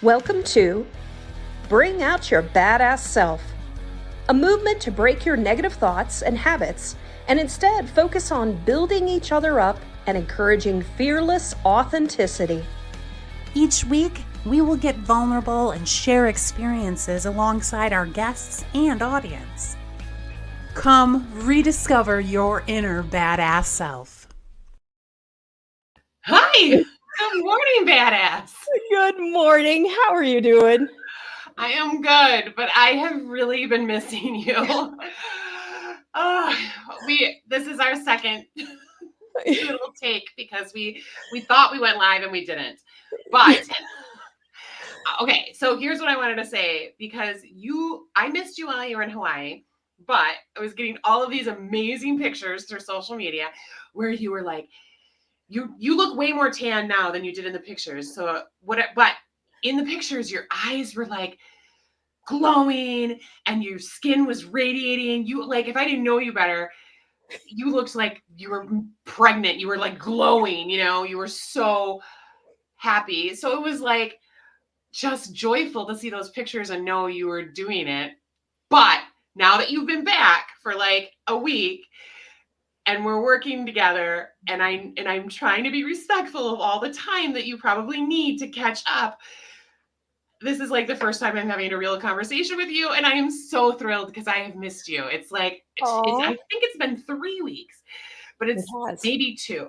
Welcome to Bring Out Your Badass Self, a movement to break your negative thoughts and habits and instead focus on building each other up and encouraging fearless authenticity. Each week, we will get vulnerable and share experiences alongside our guests and audience. Come rediscover your inner badass self. Hi! Good morning, badass. Good morning. How are you doing? I am good, but I have really been missing you. This is our second little take because we thought we went live and we didn't. But okay, so here's what I wanted to say because I missed you while you were in Hawaii, but I was getting all of these amazing pictures through social media where you were like, you look way more tan now than you did in the pictures. But in the pictures, your eyes were like glowing and your skin was radiating. You like, if I didn't know you better, you looked like you were pregnant. You were like glowing, you were so happy. So it was like just joyful to see those pictures and know you were doing it. But now that you've been back for like a week, and we're working together, and I'm trying to be respectful of all the time that you probably need to catch up. This is like the first time I'm having a real conversation with you, and I am so thrilled because I have missed you. It's like, I think it's been 3 weeks, but it's maybe 2.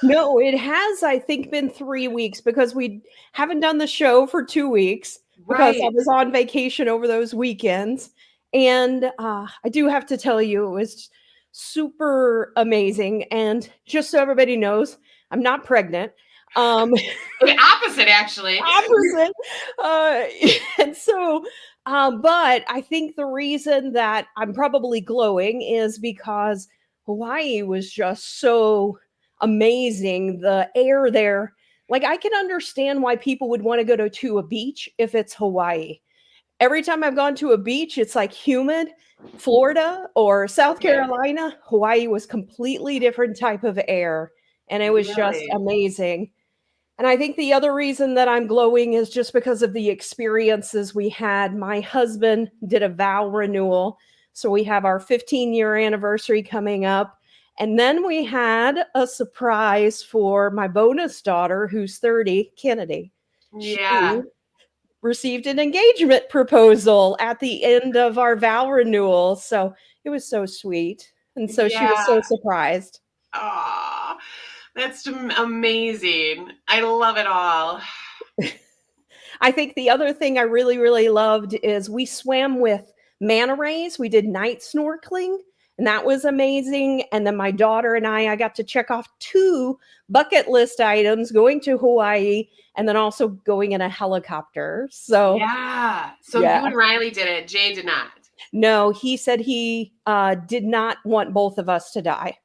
No, it has, I think, been 3 weeks because we haven't done the show for 2 weeks because I was on vacation over those weekends. And I do have to tell you, it was super amazing. And just so everybody knows, I'm not pregnant. The opposite, actually. Opposite. And so, but I think the reason that I'm probably glowing is because Hawaii was just so amazing. The air there, like I can understand why people would want to go to a beach if it's Hawaii. Every time I've gone to a beach, it's like humid. Florida or South Carolina, Hawaii was completely different type of air. And it was just amazing. And I think the other reason that I'm glowing is just because of the experiences we had. My husband did a vow renewal. So we have our 15-year anniversary coming up. And then we had a surprise for my bonus daughter, who's 30, Kennedy. Yeah. She received an engagement proposal at the end of our vow renewal. So it was so sweet. And so she was so surprised. Aw, that's amazing. I love it all. I think the other thing I really, really loved is we swam with manta rays. We did night snorkeling, and that was amazing. And then my daughter and I got to check off 2 bucket list items, going to Hawaii and then also going in a helicopter. So yeah. So you and Riley did it. Jay did not. No, he said he did not want both of us to die.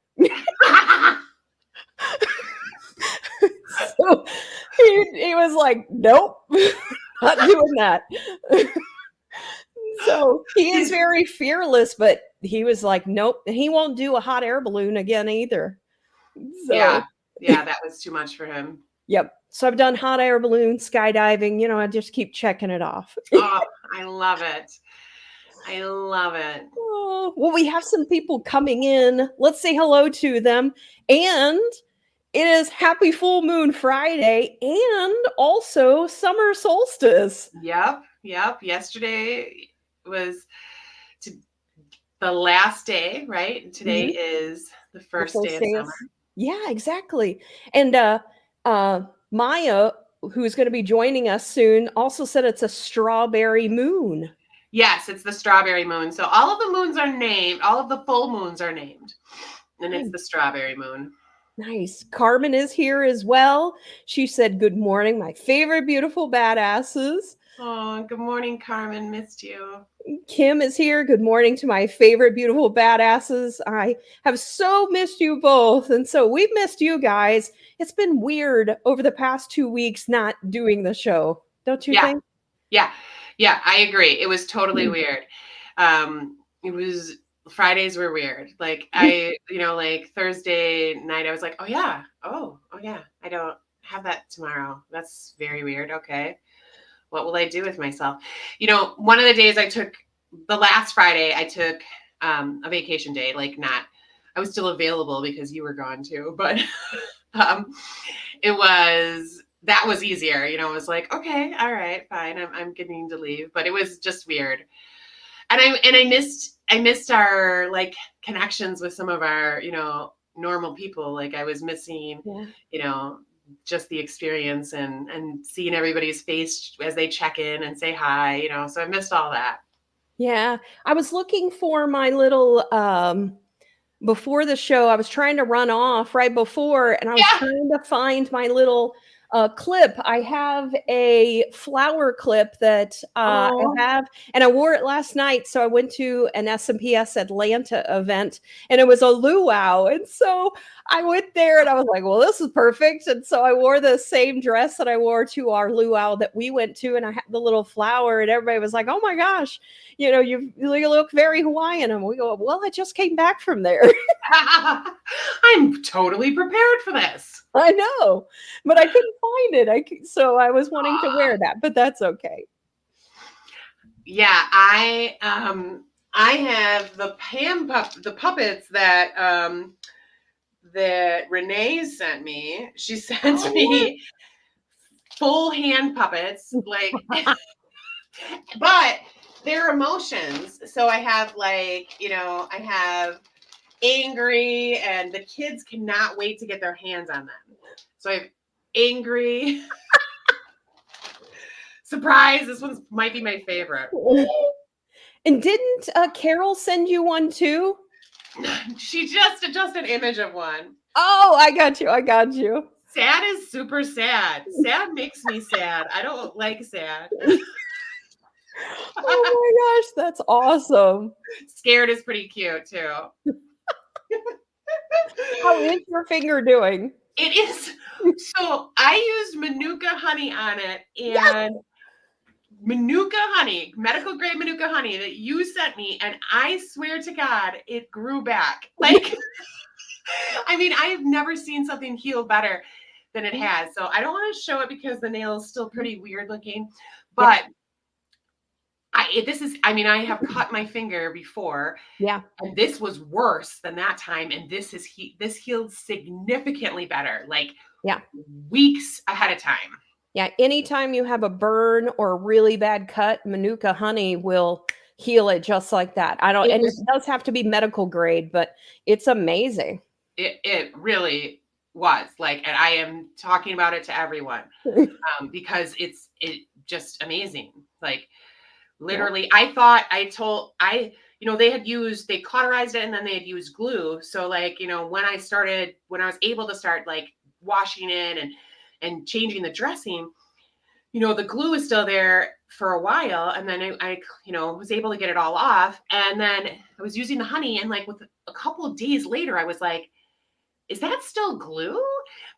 So he was like, nope, not doing that. So he is very fearless, but he was like, nope. And he won't do a hot air balloon again either. So, yeah, that was too much for him. Yep. So I've done hot air balloon, skydiving, I just keep checking it off. Oh, I love it. I love it. Oh, well, we have some people coming in. Let's say hello to them. And it is Happy Full Moon Friday and also summer solstice. Yep. Yesterday was the last day, right? And today is the first day of summer. Yeah, exactly. And Maya, who's going to be joining us soon, also said it's a strawberry moon. Yes, it's the strawberry moon. So all of the moons are named. All of the full moons are named. And it's the strawberry moon. Nice. Carmen is here as well. She said, good morning, my favorite beautiful badasses. Oh, good morning, Carmen. Missed you. Kim is here. Good morning to my favorite beautiful badasses. I have so missed you both. And so we've missed you guys. It's been weird over the past 2 weeks not doing the show. Don't you think? Yeah, I agree. It was totally weird. Fridays were weird. Like like Thursday night, I was like, oh yeah, I don't have that tomorrow. That's very weird. Okay. What will I do with myself? You know, one of the days the last Friday, I took a vacation day, like I was still available because you were gone too, but that was easier. You know, it was like, okay, all right, fine. I'm getting to leave, but it was just weird. And I missed our like connections with some of our, you know, normal people. Like I was missing, you know, just the experience and seeing everybody's face as they check in and say hi, you know, so I missed all that. Yeah. I was looking for my little before the show, I was trying to run off right before, and I was trying to find my little clip. I have a flower clip that I have, and I wore it last night. So I went to an S&PS Atlanta event, and it was a luau. And so I went there, and I was like, well, this is perfect. And so I wore the same dress that I wore to our luau that we went to, and I had the little flower, and everybody was like, oh my gosh, you know, you look very Hawaiian. And we go, well, I just came back from there. I'm totally prepared for this. I know, but I couldn't find it. So I was wanting to wear that, but that's okay. Yeah, I have the puppets that that Renee sent me. She sent me full hand puppets, like, but they're emotions. So I have like, you know, I have angry, and the kids cannot wait to get their hands on them. So I have angry. Surprise, this one might be my favorite. And didn't Carol send you one too? She just an image of one. Oh, I got you. Sad is super sad. Sad makes me sad. I don't like sad. Oh my gosh, that's awesome. Scared is pretty cute too. How is your finger doing? It is. So I used Manuka honey on it, and Manuka honey, medical grade Manuka honey that you sent me, and I swear to God, it grew back. Like, I mean, I have never seen something heal better than it has. So I don't want to show it because the nail is still pretty weird looking, but I have cut my finger before. Yeah. And this was worse than that time. And this healed significantly better, like weeks ahead of time. Yeah. Anytime you have a burn or a really bad cut, Manuka honey will heal it just like that. It does have to be medical grade, but it's amazing. It really was like, and I am talking about it to everyone because it's just amazing. Like, literally, they cauterized it, and then they had used glue. So like, you know, when I was able to start like washing it and changing the dressing, you know, the glue is still there for a while. And then I was able to get it all off. And then I was using the honey, and like with a couple of days later, I was like, is that still glue?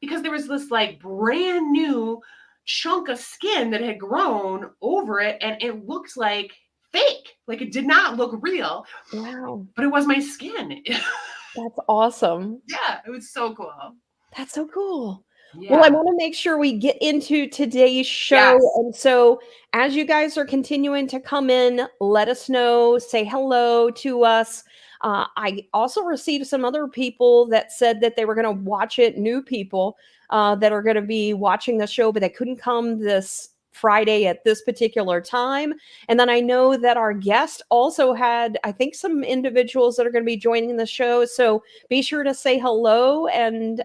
Because there was this like brand new chunk of skin that had grown over it, and it looked like fake. Like, it did not look real. Wow. But it was my skin. That's awesome. Yeah, it was so cool. That's so cool. Yeah. Well, I want to make sure we get into today's show. Yes. And so as you guys are continuing to come in, let us know, say hello to us. I also received some other people that said that they were going to watch it, new people that are going to be watching the show, but they couldn't come this Friday at this particular time. And then I know that our guest also had, I think, some individuals that are going to be joining the show. So be sure to say hello. And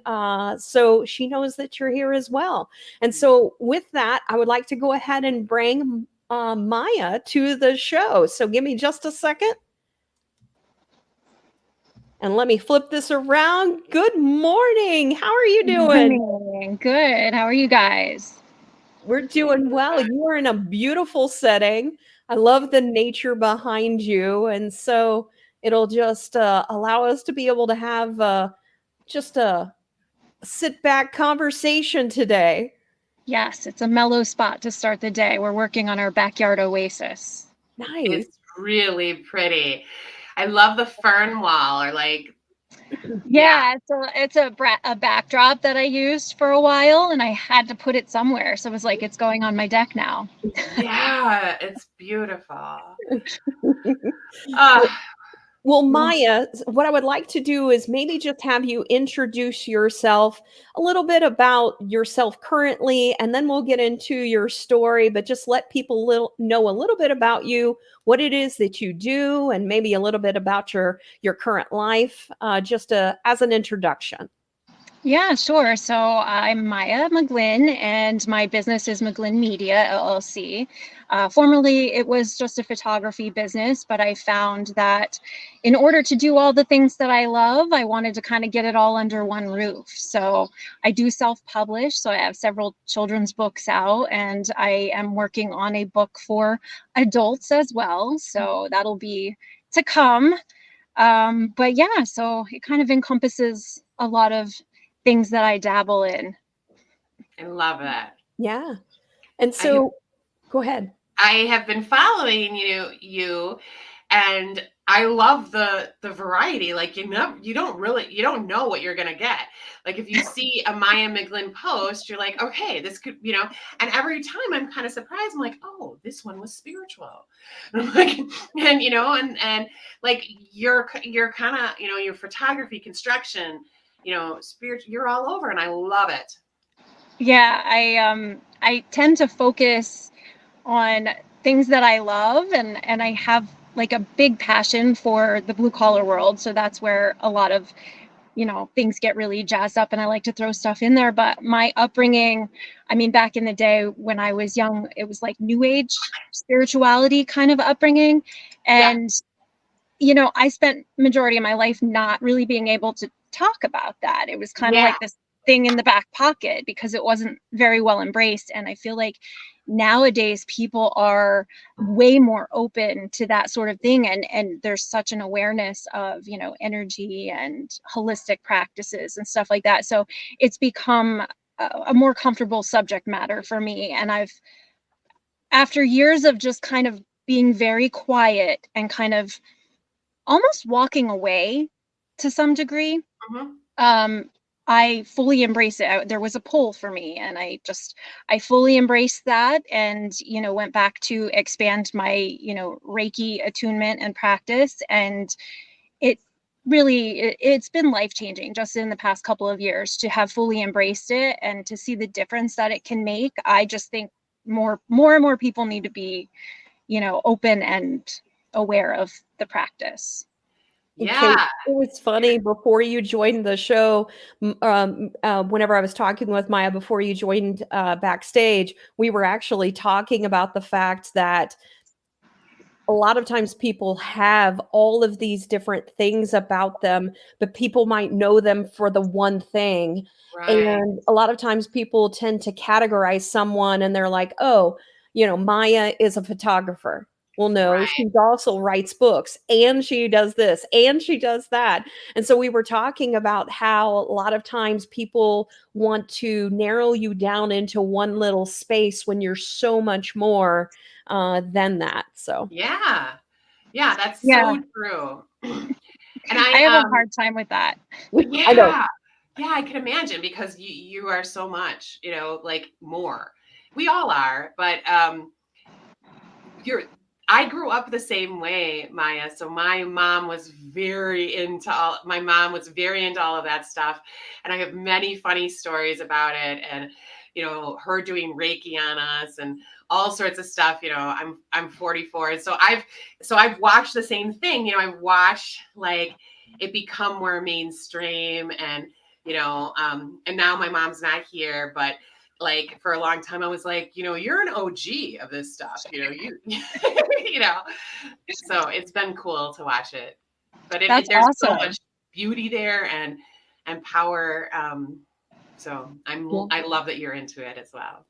so she knows that you're here as well. And so with that, I would like to go ahead and bring Maya to the show. So give me just a second. And let me flip this around. Good morning. How are you doing? Good. How are you guys? We're doing well. You are in a beautiful setting. I love the nature behind you. And so it'll just allow us to be able to have just a sit back conversation today. Yes, it's a mellow spot to start the day. We're working on our backyard oasis. Nice. It's really pretty. I love the fern wall, or like Yeah, it's a backdrop that I used for a while, and I had to put it somewhere. So it was like it's going on my deck now. Yeah, it's beautiful. Uh, Well, well, Maya, what I would like to do is maybe just have you introduce yourself, a little bit about yourself currently, and then we'll get into your story, but just let people know a little bit about you, what it is that you do, and maybe a little bit about your current life, just as an introduction. Yeah, sure. So I'm Mia McGlynn, and my business is McGlynn Media LLC. Formerly, it was just a photography business, but I found that in order to do all the things that I love, I wanted to kind of get it all under one roof. So I do self-publish. So I have several children's books out, and I am working on a book for adults as well. So that'll be to come. But yeah, so it kind of encompasses a lot of things that I dabble in. I love that. Yeah. And I have so go ahead. I have been following you, and I love the variety. Like you don't know what you're gonna get. Like if you see a Mia McGlynn post, you're like, okay, this could, and every time I'm kind of surprised. I'm like, oh, this one was spiritual. And I'm like, and and like you're kind of, your photography, construction, spiritual, you're all over, and I love it. Yeah, I tend to focus on things that I love, and I have like a big passion for the blue collar world. So that's where a lot of, things get really jazzed up, and I like to throw stuff in there. But my upbringing, I mean, back in the day when I was young, it was like new age spirituality kind of upbringing. Yeah. And I spent majority of my life not really being able to talk about that. It was kind of Yeah. like this thing in the back pocket because it wasn't very well embraced. And I feel like nowadays people are way more open to that sort of thing. And there's such an awareness of, energy and holistic practices and stuff like that. So it's become a more comfortable subject matter for me. And after years of just kind of being very quiet and kind of almost walking away to some degree. Mhm. Um, I fully embrace it. There was a pull for me, and I fully embraced that, and went back to expand my Reiki attunement and practice, and it it's been life changing just in the past couple of years to have fully embraced it and to see the difference that it can make. I just think more and more people need to be open and aware of the practice. Okay, Yeah. it was funny before you joined the show, whenever I was talking with Maya before you joined, backstage, we were actually talking about the fact that a lot of times people have all of these different things about them, but people might know them for the one thing. Right. And a lot of times people tend to categorize someone and they're like, oh, Maya is a photographer. Well, no, Right. she also writes books and she does this and she does that. And so we were talking about how a lot of times people want to narrow you down into one little space when you're so much more than that. So Yeah. Yeah, that's Yeah, so true. And I have I a hard time with that. I know. yeah. Yeah, I can imagine because you are so much, like more. We all are, but you're I grew up the same way, Maya. So my mom was very into all of that stuff. And I have many funny stories about it, and her doing Reiki on us and all sorts of stuff. I'm 44. And so I've watched the same thing. I've watched like it become more mainstream, and and now my mom's not here, but like for a long time I was like, you're an OG of this stuff, you know. So it's been cool to watch it. But That's there's so awesome. much beauty there, and power. So Yeah. I love that you're into it as well.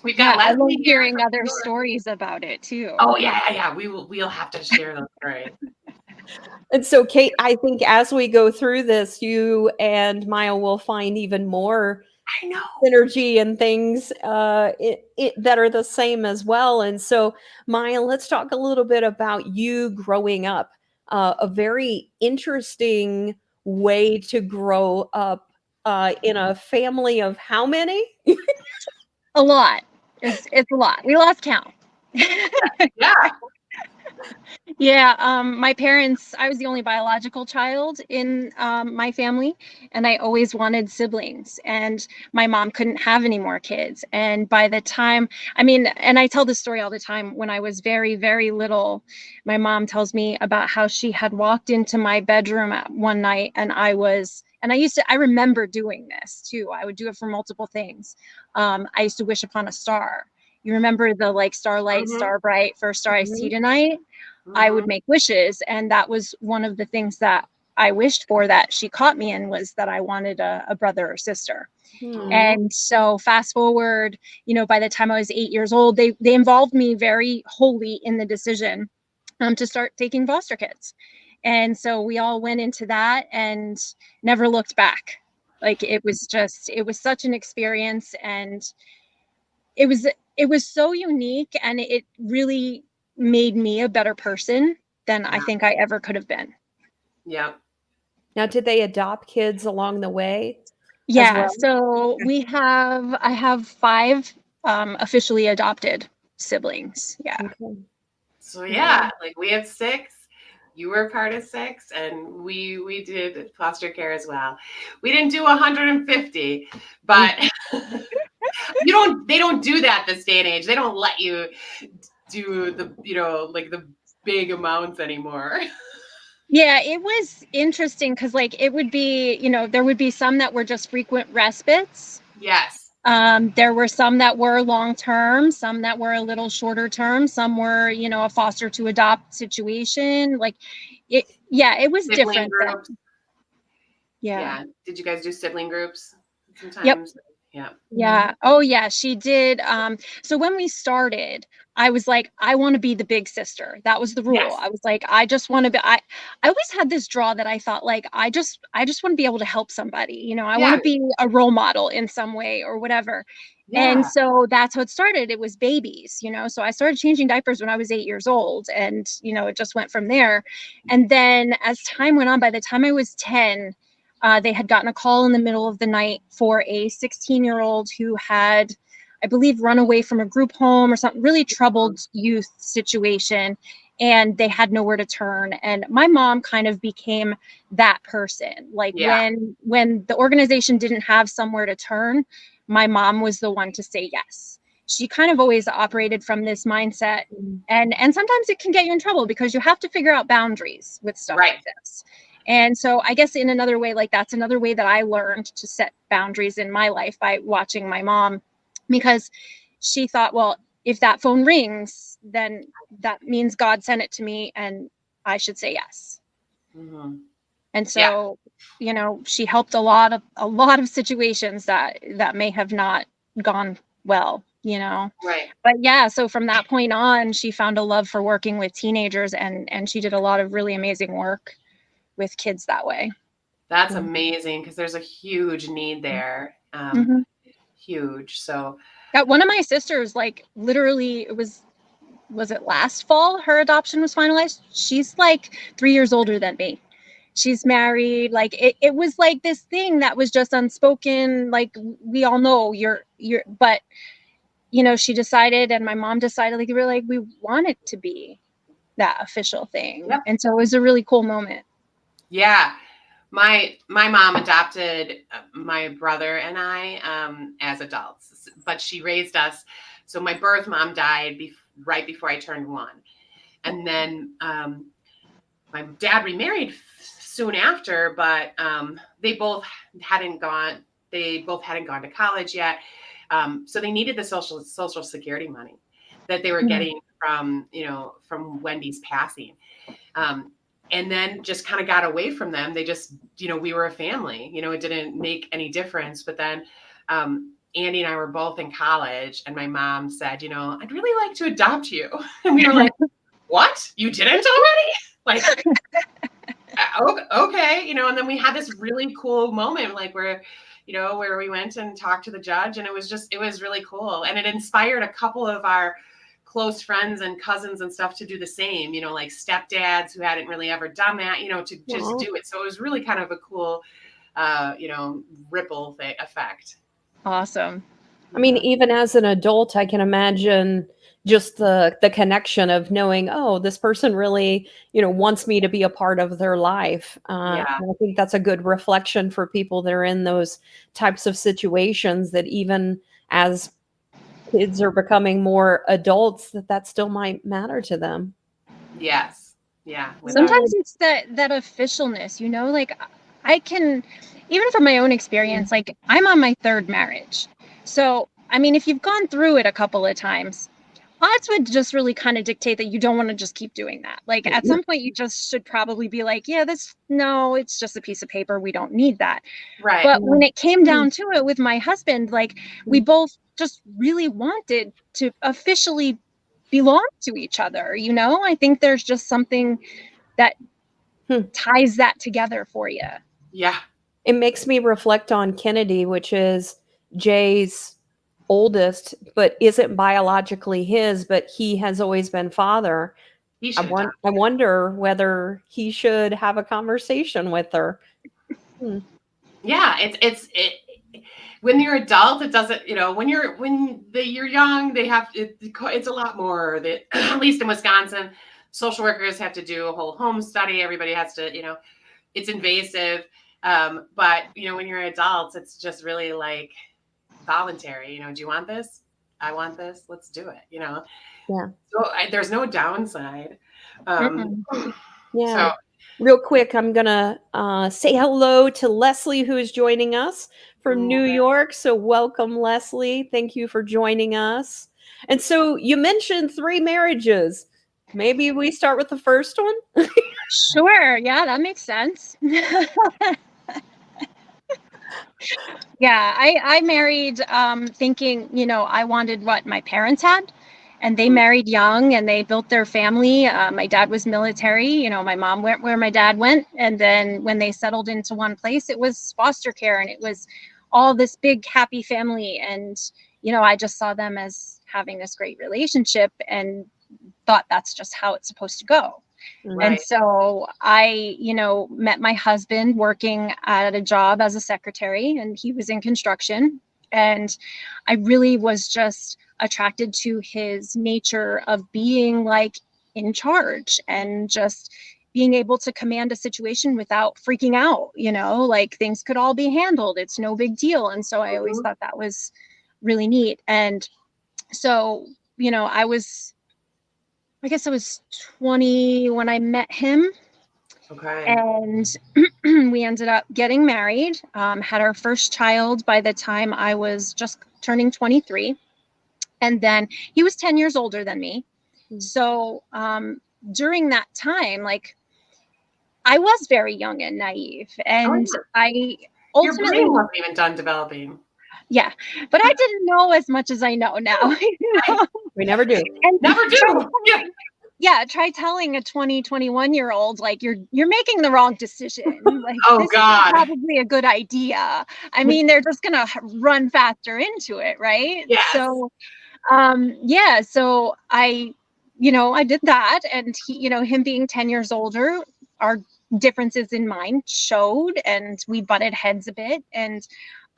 We've got Yeah, I love Leslie here hearing from other New York. stories about it too. Oh yeah. We'll have to share those stories. And so, Kate, I think as we go through this, you and Maya will find even more I know. synergy and things that are the same as well. And so, Maya, let's talk a little bit about you growing up. A very interesting way to grow up in a family of how many? A lot. It's a lot. We lost count. Yeah. Yeah, my parents, I was the only biological child in my family, and I always wanted siblings. And my mom couldn't have any more kids. And by the time, I mean, and I tell this story all the time, when I was very, very little, my mom tells me about how she had walked into my bedroom at one night, and I remember doing this too. I would do it for multiple things. I used to wish upon a star. You remember the like starlight, Mm-hmm. star bright, first star I see Mhm. tonight? I would Mm-hmm. make wishes. And that was one of the things that I wished for, that she caught me in, was that I wanted a brother or sister. Hmm. And so fast forward, by the time I was 8 years old, they involved me very wholly in the decision to start taking foster kids. And so we all went into that and never looked back. Like it was such an experience, and it was so unique, and it really made me a better person than I Yeah. think I ever could have been. Yeah. Now, did they adopt kids along the way as Yeah, well? so I have 5 officially adopted siblings. Yeah. Okay. So yeah, like we have 6. You were part of 6, and we did foster care as well. We didn't do 150, but they don't do that this day and age. They don't let you do the, like the big amounts anymore. Yeah, it was interesting because like it would be, there would be some that were just frequent respites. Yes. There were some that were long term, some that were a little shorter term, some were, a foster to adopt situation. Like it was Sibling different groups. then. Yeah. Yeah. Did you guys do sibling groups Yep. sometimes? Yeah. Yeah. Oh, yeah, she did. So when we started, I was like, I want to be the big sister. That was the rule. Yes. I was like, I just want to be, I always had this draw that I thought like, I just want to be able to help somebody, I want Yeah. to be a role model in some way or whatever. And Yeah. so that's how it started. It was babies, so I started changing diapers when I was 8 years old, and, it just went from there. And then as time went on, by the time I was 10, they had gotten a call in the middle of the night for a 16-year-old who had, I believe, run away from a group home or something, really troubled youth situation. And they had nowhere to turn. And my mom kind of became that person. Like Yeah. when the organization didn't have somewhere to turn, my mom was the one to say yes. She kind of always operated from this mindset. And sometimes it can get you in trouble because you have to figure out boundaries with stuff Right. like this. And so I guess in another way, like that's another way that I learned to set boundaries in my life, by watching my mom, because she thought, well, if that phone rings, then that means God sent it to me and I should say yes. Mm-hmm. And so, she helped a lot of situations that may have not gone well, Right. But yeah, so from that point on, she found a love for working with teenagers, and she did a lot of really amazing work with kids that way. That's amazing, because there's a huge need there. Mhm. Huge. So Yeah, one of my sisters, like literally, was it last fall her adoption was finalized? She's like 3 years older than me. She's married. Like it was like this thing that was just unspoken. Like we all know but she decided, and my mom decided, like we want it to be that official thing. Yep. And so it was a really cool moment. yeah, my mom adopted my brother and I as adults, but she raised us. So my birth mom died right before I turned 1, and then my dad remarried soon after, but they both hadn't gone. They both hadn't gone to college yet, so they needed the social security money that they were getting from Wendy's passing. And then just kind of got away from them. They just, we were a family, it didn't make any difference. But then Andy and I were both in college, and my mom said, I'd really like to adopt you. And we were like, what? You didn't already? Like, okay. And then we had this really cool moment, like where we went and talked to the judge, and it was really cool. And it inspired a couple of our close friends and cousins and stuff to do the same, like stepdads who hadn't really ever done that, to just do it. So it was really kind of a cool, ripple effect. Awesome. I mean, even as an adult, I can imagine just the connection of knowing, oh, this person really, wants me to be a part of their life. Yeah. And I think that's a good reflection for people that are in those types of situations, that even as kids are becoming more adults, that still might matter to them. Yes. Yeah. Sometimes it's that officialness, like I can, even from my own experience, like I'm on my third marriage. So, I mean, if you've gone through it a couple of times, odds would just really kind of dictate that you don't want to just keep doing that. Like at some point you just should probably be like, yeah, no, it's just a piece of paper. We don't need that. Right. But when it came down to it with my husband, like we both just really wanted to officially belong to each other. I think there's just something that ties that together for you. Yeah. It makes me reflect on Kennedy, which is Jay's oldest, but isn't biologically his, but he has always been father. I wonder whether he should have a conversation with her. Yeah, it's when you're adult, it doesn't, when you're young, it's a lot more that, at least in Wisconsin, social workers have to do a whole home study. Everybody has to, it's invasive. But when you're adults, it's just really like voluntary. Do you want this? I want this. Let's do it. Yeah. So there's no downside. Yeah. So, real quick, I'm gonna say hello to Leslie, who is joining us from New York. So welcome, Leslie. Thank you for joining us. And so you mentioned 3 marriages. Maybe we start with the first one? Sure. Yeah, that makes sense. Yeah, I married thinking, I wanted what my parents had, and they married young and they built their family. My dad was military, my mom went where my dad went. And then when they settled into one place, it was foster care, and it was all this big happy family. And, I just saw them as having this great relationship and thought that's just how it's supposed to go. Right. And so I, met my husband working at a job as a secretary, and he was in construction. And I really was just attracted to his nature of being like in charge and just being able to command a situation without freaking out, like things could all be handled. It's no big deal. And so I always thought that was really neat. And so, I guess I was 20 when I met him. Okay. And we ended up getting married, had our first child by the time I was just turning 23. And then he was 10 years older than me. So during that time, like, I was very young and naive. And I ultimately... Your brain wasn't even done developing. Yeah, but I didn't know as much as I know now. We never do. And never do. Yeah, try telling a 21-year-old, like, you're making the wrong decision. Like, this is probably a good idea. I mean, they're just gonna run faster into it, right? Yes. So, so I did that, and he, him being 10 years older, our differences in mind showed, and we butted heads a bit. And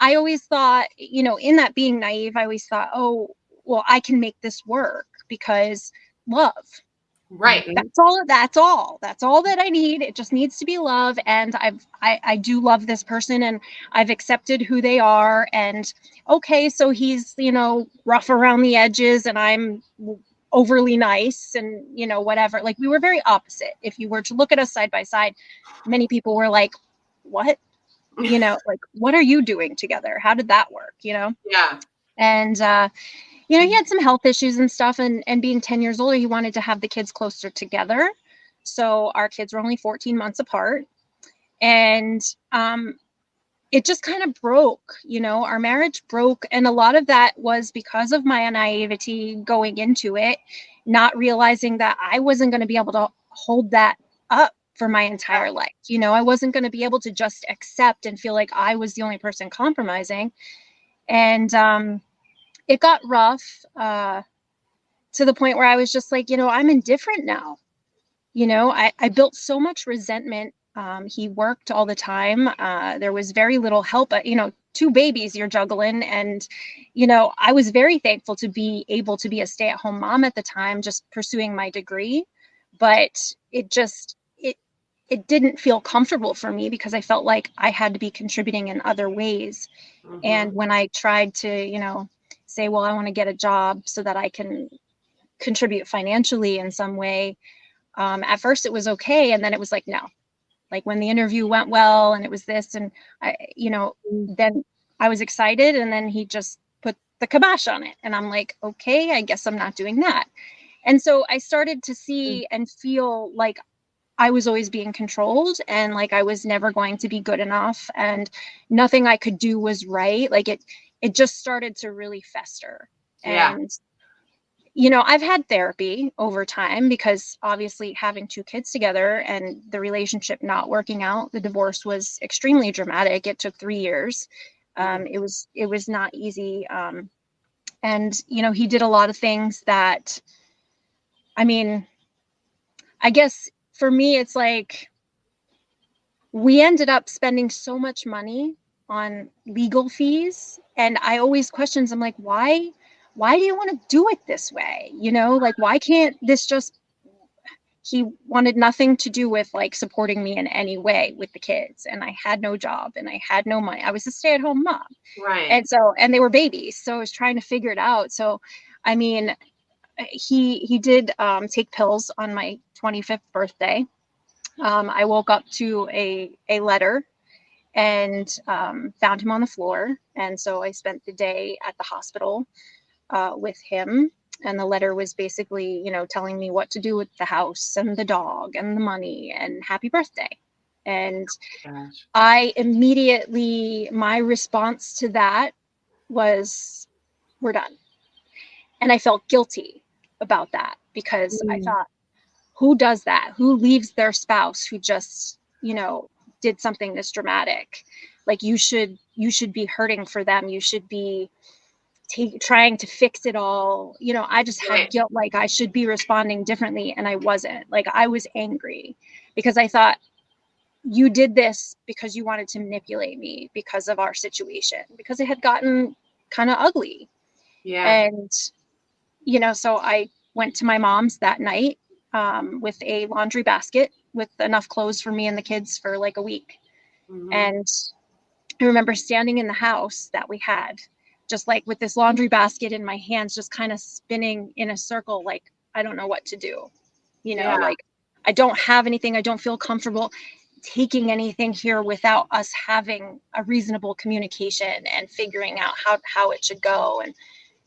I always thought, in that being naive, I always thought, oh, well, I can make this work because love. Right. That's all that I need. It just needs to be love. And I do love this person, and I've accepted who they are. And okay, so he's, rough around the edges and I'm overly nice and, whatever. Like, we were very opposite. If you were to look at us side by side, many people were like, what? Like, what are you doing together? How did that work? Yeah. And, he had some health issues and stuff, and being 10 years older, he wanted to have the kids closer together. So our kids were only 14 months apart. And, it just kind of broke, our marriage broke. And a lot of that was because of my naivety going into it, not realizing that I wasn't going to be able to hold that up for my entire life. I wasn't going to be able to just accept and feel like I was the only person compromising. And, it got rough to the point where I was just like, I'm indifferent now. I built so much resentment. He worked all the time. There was very little help. Two babies you're juggling. And, I was very thankful to be able to be a stay-at-home mom at the time, just pursuing my degree. But it didn't feel comfortable for me because I felt like I had to be contributing in other ways. And when I tried to, say, well, I want to get a job so that I can contribute financially in some way, at first it was okay. And then it was like, no, like when the interview went well and it was this, and then I was excited, and then he just put the kibosh on it. And I'm like, okay, I guess I'm not doing that. And so I started to see and feel like I was always being controlled, and like I was never going to be good enough, and nothing I could do was right. Like it just started to really fester. Yeah. And I've had therapy over time, because obviously having two kids together and the relationship not working out, the divorce was extremely dramatic. It took 3 years. It was not easy. And he did a lot of things that, I guess for me, it's like we ended up spending so much money on legal fees. And I always questions, I'm like, why do you want to do it this way? Like, why can't this just, he wanted nothing to do with like supporting me in any way with the kids. And I had no job and I had no money. I was a stay-at-home mom. Right. And they were babies. So I was trying to figure it out. So, he did take pills on my 25th birthday. I woke up to a letter and found him on the floor. And so I spent the day at the hospital with him. And the letter was basically, telling me what to do with the house and the dog and the money and happy birthday. And Gosh. I immediately, my response to that was, we're done. And I felt guilty about that, because I thought, who does that? Who leaves their spouse who just, did something this dramatic? Like, you should be hurting for them. You should be trying to fix it all. I just had guilt, like I should be responding differently. And I wasn't. Like, I was angry because I thought, you did this because you wanted to manipulate me because of our situation, because it had gotten kind of ugly. Yeah. And, so I went to my mom's that night with a laundry basket with enough clothes for me and the kids for like a week. And I remember standing in the house that we had, just like with this laundry basket in my hands, just kind of spinning in a circle. Like, I don't know what to do, like I don't have anything. I don't feel comfortable taking anything here without us having a reasonable communication and figuring out how it should go. And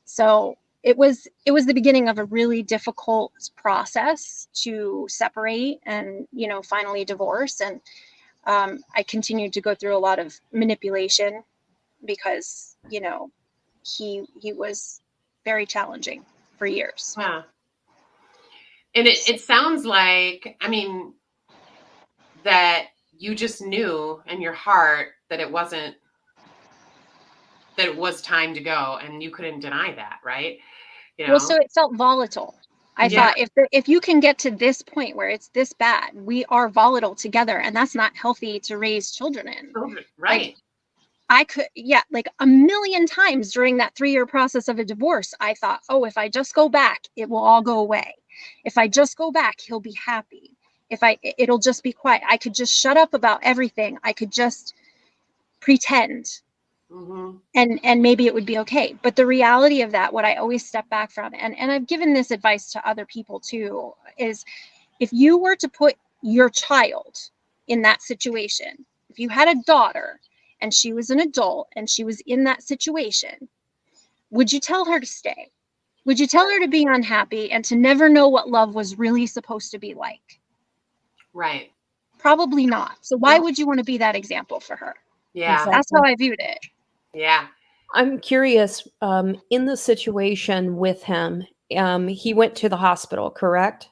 so it was the beginning of a really difficult process to separate and, finally divorce. And I continued to go through a lot of manipulation because, he was very challenging for years. Yeah. And it sounds like, that you just knew in your heart that it was time to go, and you couldn't deny that, right? Well, so it felt volatile. I thought, if you can get to this point where it's this bad, we are volatile together, and that's not healthy to raise children in. Right. Like, I could, like a million times during that 3-year process of a divorce, I thought, oh, if I just go back, it will all go away. If I just go back, he'll be happy. It'll just be quiet. I could just shut up about everything. I could just pretend. And maybe it would be okay. But the reality of that, what I always step back from, and I've given this advice to other people too, is if you were to put your child in that situation, if you had a daughter and she was an adult and she was in that situation, would you tell her to stay? Would you tell her to be unhappy and to never know what love was really supposed to be like? Right. Probably not. So why would you want to be that example for her? Yeah. Exactly. That's how I viewed it. Yeah. I'm curious, in the situation with him, he went to the hospital, correct?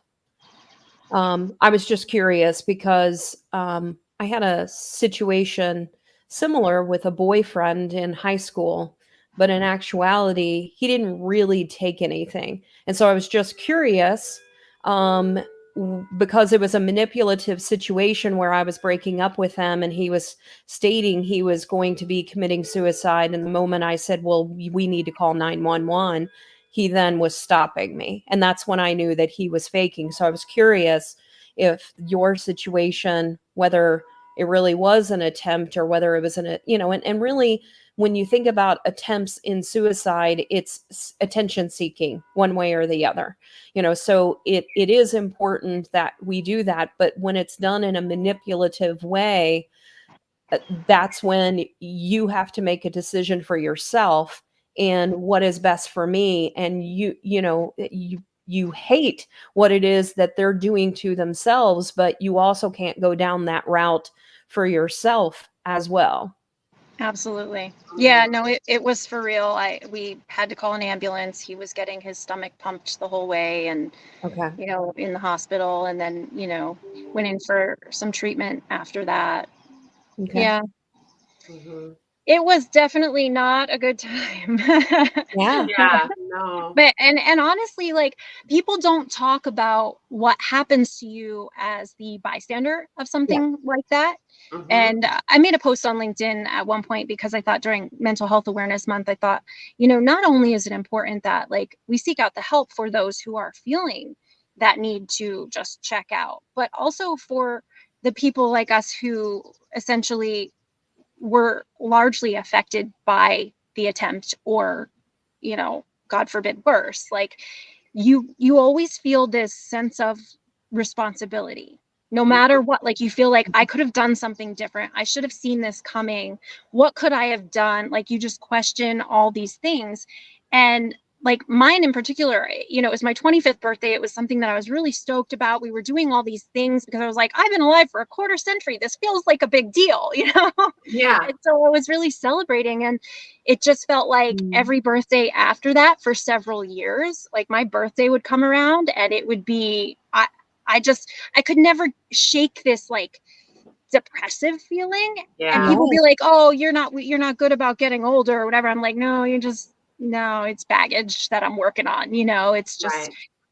I was just curious because I had a situation similar with a boyfriend in high school but in actuality, he didn't really take anything. And so I was just curious, um, because it was a manipulative situation where I was breaking up with him and he was stating he was going to be committing suicide. And the moment I said, well, we need to call 911, he then was stopping me. And that's when I knew that he was faking. So I was curious if your situation, whether it really was an attempt or whether it was and really, when you think about attempts in suicide, it's attention seeking one way or the other. So it is important that we do that, but when it's done in a manipulative way, that's when you have to make a decision for yourself and what is best for me. And you hate what it is that they're doing to themselves, but you also can't go down that route for yourself as well. Absolutely. Yeah, no, it was for real. We had to call an ambulance. He was getting his stomach pumped the whole way and, Okay. in the hospital, and then, went in for some treatment after that. Okay. Yeah. Mm-hmm. It was definitely not a good time. Yeah. Yeah, no. But and honestly, like, people don't talk about what happens to you as the bystander of something like that. Mm-hmm. And I made a post on LinkedIn at one point because I thought during Mental Health Awareness Month, I thought, not only is it important that, like, we seek out the help for those who are feeling that need to just check out, but also for the people like us who essentially were largely affected by the attempt, or, God forbid, worse. Like, you always feel this sense of responsibility no matter what. Like, you feel like, I could have done something different, I should have seen this coming, what could I have done? Like, you just question all these things. And like, mine in particular, it was my 25th birthday. It was something that I was really stoked about. We were doing all these things because I was like, I've been alive for a quarter century, this feels like a big deal. Yeah. And so I was really celebrating, and it just felt like every birthday after that for several years, like, my birthday would come around and it would be, I could never shake this, like, depressive feeling. Yeah. And people be like, oh, you're not good about getting older or whatever. I'm like, no, it's baggage that I'm working on. It's just Right.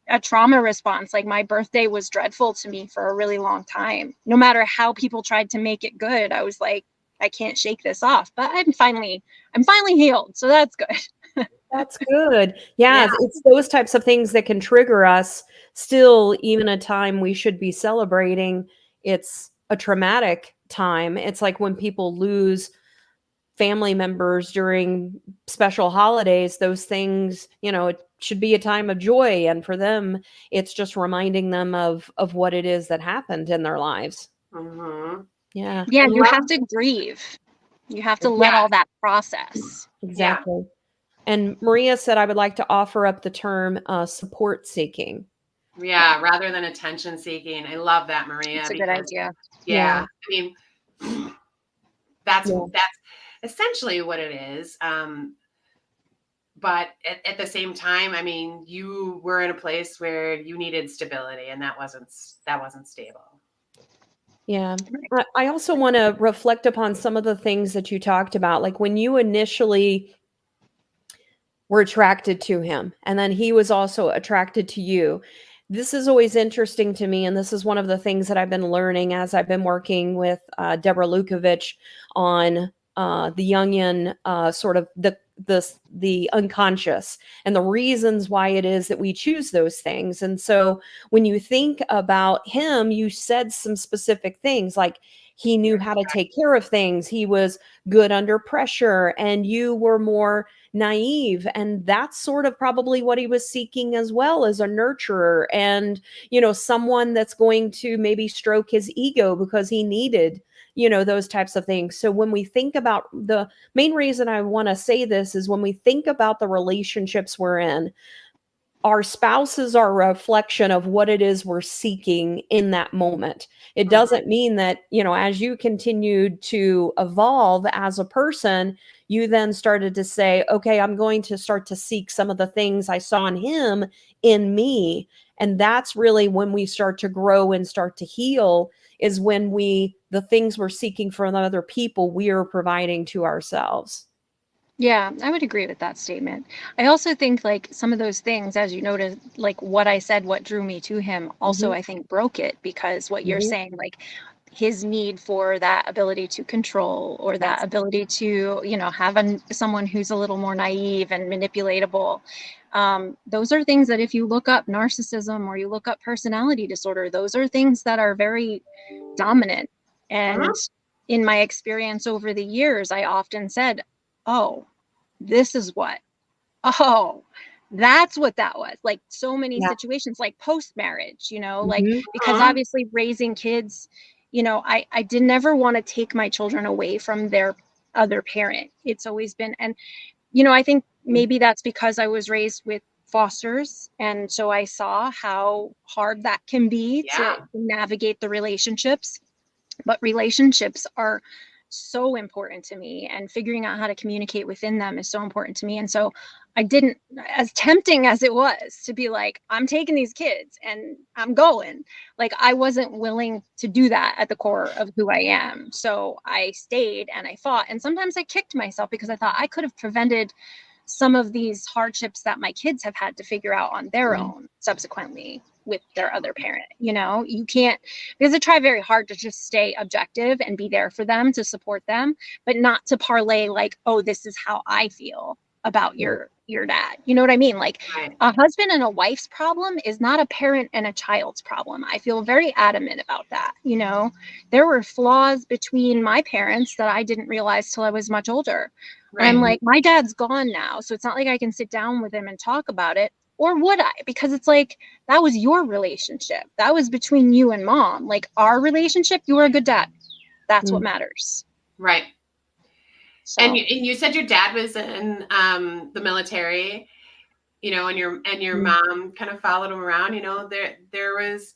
a trauma response. Like, my birthday was dreadful to me for a really long time. No matter how people tried to make it good, I was like, I can't shake this off. But I'm finally healed, so that's good. That's good. Yeah, it's those types of things that can trigger us. Still, even a time we should be celebrating, it's a traumatic time. It's like when people lose family members during special holidays, those things, it should be a time of joy. And for them, it's just reminding them of what it is that happened in their lives. Mm-hmm. Yeah. Yeah, you have to grieve. You have to let all that process. Exactly. Yeah. And Maria said, I would like to offer up the term support seeking. Yeah, rather than attention seeking. I love that, Maria. That's a good idea. Yeah. I mean, that's essentially what it is. But at the same time, I mean, you were in a place where you needed stability, and that wasn't stable. Yeah. I also want to reflect upon some of the things that you talked about, like when you initially were attracted to him, and then he was also attracted to you. This is always interesting to me, and this is one of the things that I've been learning as I've been working with Deborah Lukovich on the Jungian sort of the unconscious and the reasons why it is that we choose those things. And so when you think about him, you said some specific things like he knew how to take care of things. He was good under pressure, and you were more naive. And that's sort of probably what he was seeking as well, as a nurturer and, someone that's going to maybe stroke his ego because he needed, those types of things. So when we think about, the main reason I want to say this is when we think about the relationships we're in, our spouses are a reflection of what it is we're seeking in that moment. It doesn't mean that, as you continued to evolve as a person, you then started to say, okay, I'm going to start to seek some of the things I saw in him in me. And that's really when we start to grow and start to heal, is when the things we're seeking from other people, we are providing to ourselves. Yeah, I would agree with that statement. I also think like some of those things, as you noted, like what I said, what drew me to him, also Mhm, I think broke it because what you're mhm. saying, like his need for that ability to control or that Yes. ability to, have someone who's a little more naive and manipulatable. Those are things that if you look up narcissism or you look up personality disorder, those are things that are very dominant. And Mhm. in my experience over the years, I often said, oh, this is what, oh, that's what that was. Like so many Yeah. situations, like post marriage, like Mhm, because Mhm. obviously raising kids, I did never want to take my children away from their other parent. It's always been, and I think mm, maybe that's because I was raised with fosters. And so I saw how hard that can be to Yeah. navigate the relationships, but relationships are so important to me, and figuring out how to communicate within them is so important to me. And so I didn't, as tempting as it was to be like, I'm taking these kids and I'm going, like I wasn't willing to do that at the core of who I am. So I stayed and I fought, and sometimes I kicked myself because I thought I could have prevented some of these hardships that my kids have had to figure out on their yeah. own subsequently with their other parent. You can't, because I try very hard to just stay objective and be there for them, to support them, but not to parlay like, oh, this is how I feel about your dad. You know what I mean? Like Right. a husband and a wife's problem is not a parent and a child's problem. I feel very adamant about that. There were flaws between my parents that I didn't realize till I was much older. And I'm Right. Mhm, like, my dad's gone now, so it's not like I can sit down with him and talk about it. Or would I? Because it's like, that was your relationship. That was between you and mom. Like our relationship, you were a good dad. That's what mm, matters. Right. And So, you said your dad was in the military, and your mm, mom kind of followed him around. There was,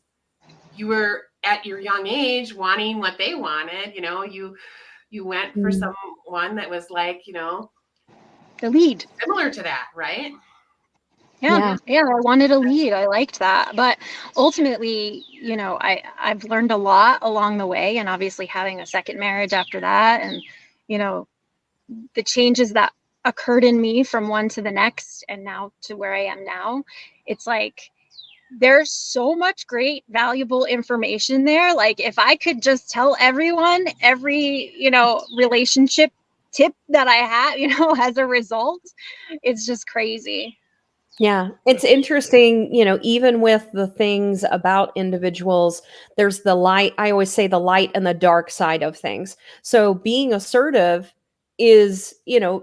you were at your young age wanting what they wanted. You went for mm. someone that was like, the lead. similar to that, right? Yeah. Yeah. Yeah. I wanted a lead. I liked that. But ultimately, I've learned a lot along the way, and obviously having a second marriage after that, and, you know, the changes that occurred in me from one to the next and now to where I am now, it's like there's so much great valuable information there. Like if I could just tell everyone every, relationship tip that I had, as a result, it's just crazy. Yeah, it's interesting, even with the things about individuals, there's the light. I always say the light and the dark side of things. So being assertive is,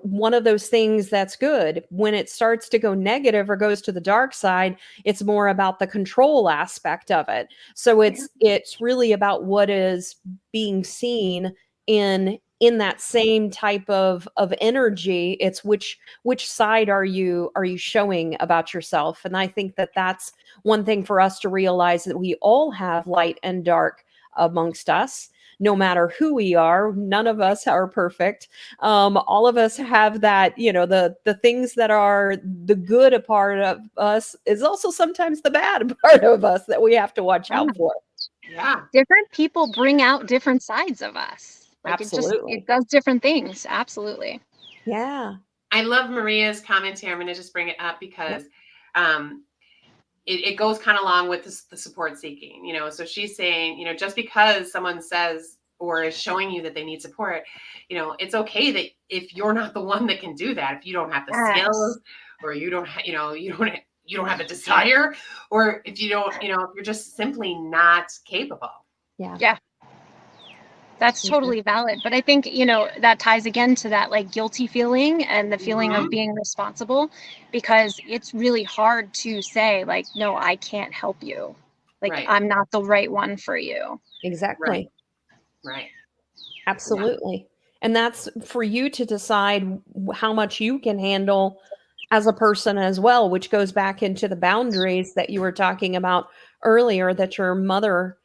one of those things that's good. When it starts to go negative or goes to the dark side, it's more about the control aspect of it. So Yeah. it's really about what is being seen in that same type of energy. It's which side are you showing about yourself. And I think that that's one thing for us to realize, that we all have light and dark amongst us, no matter who we are. None of us are perfect. All of us have that, the things that are the good part of us is also sometimes the bad part of us that we have to watch Yeah. out for. Yeah. Different people bring out different sides of us. Like it Absolutely. does different things. Absolutely. Yeah. I love Maria's commentary. I'm going to just bring it up Yep. because um, it goes kind of along with the support seeking. So she's saying, just because someone says or is showing you that they need support, it's okay that if you're not the one that can do that, if you don't have the Yes. skills, or you don't, you don't have the desire, or if you don't, if you're just simply not capable. Yeah. Yeah. That's Mhm. totally valid. But I think, that ties again to that like guilty feeling and the feeling of Mhm. being responsible, because it's really hard to say, like, no, I can't help you. Like, Right. I'm not the right one for you. Right. Exactly. Right. Yeah. Absolutely. And that's for you to decide how much you can handle as a person as well, which goes back into the boundaries that you were talking about earlier, that your mother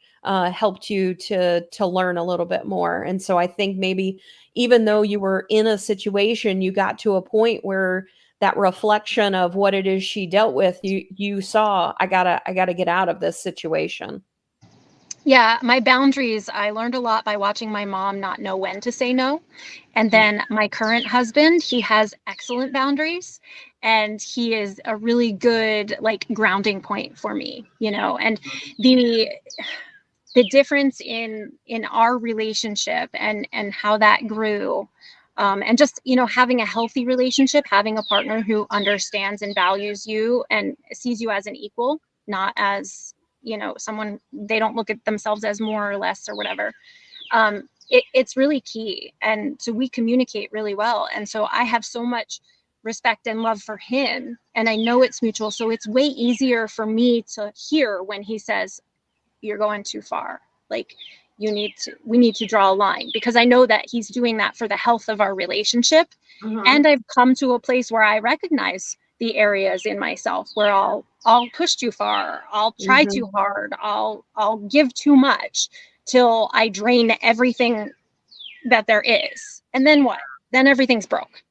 helped you to learn a little bit more. And so I think maybe even though you were in a situation, you got to a point where that reflection of what it is she dealt with, you saw, I gotta get out of this situation. Yeah, my boundaries, I learned a lot by watching my mom not know when to say no. And then my current husband, he has excellent boundaries and he is a really good like grounding point for me, you know. And the the difference in our relationship and how that grew, and just, you know, having a healthy relationship, having a partner who understands and values you and sees you as an equal, not as, you know, someone, they don't look at themselves as more or less or whatever. It's really key, and so we communicate really well, and so I have so much respect and love for him, and I know it's mutual, so it's way easier for me to hear when he says, you're going too far. Like, we need to draw a line, because I know that he's doing that for the health of our relationship. Mm-hmm. And I've come to a place where I recognize the areas in myself where I'll push too far, I'll try Mhm. too hard, I'll give too much till I drain everything that there is. And then what? Then everything's broke.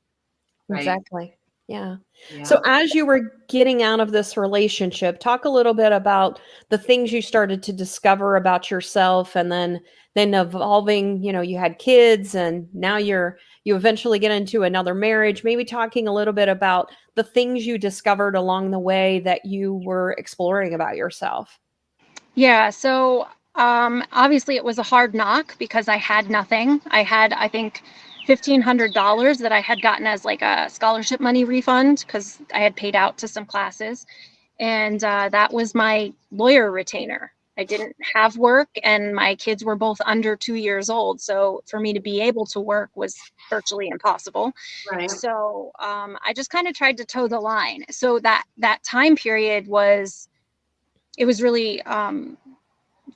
Right. Exactly. Yeah. Yeah. So as you were getting out of this relationship, talk a little bit about the things you started to discover about yourself, and then evolving, you know, you had kids and now you eventually get into another marriage, maybe talking a little bit about the things you discovered along the way that you were exploring about yourself. Yeah, so obviously it was a hard knock because I had nothing. I had, I think, $1,500 that I had gotten as like a scholarship money refund because I had paid out to some classes. And that was my lawyer retainer. I didn't have work, and my kids were both under 2 years old. So for me to be able to work was virtually impossible. Right. So I just kind of tried to toe the line. So that time period was, it was really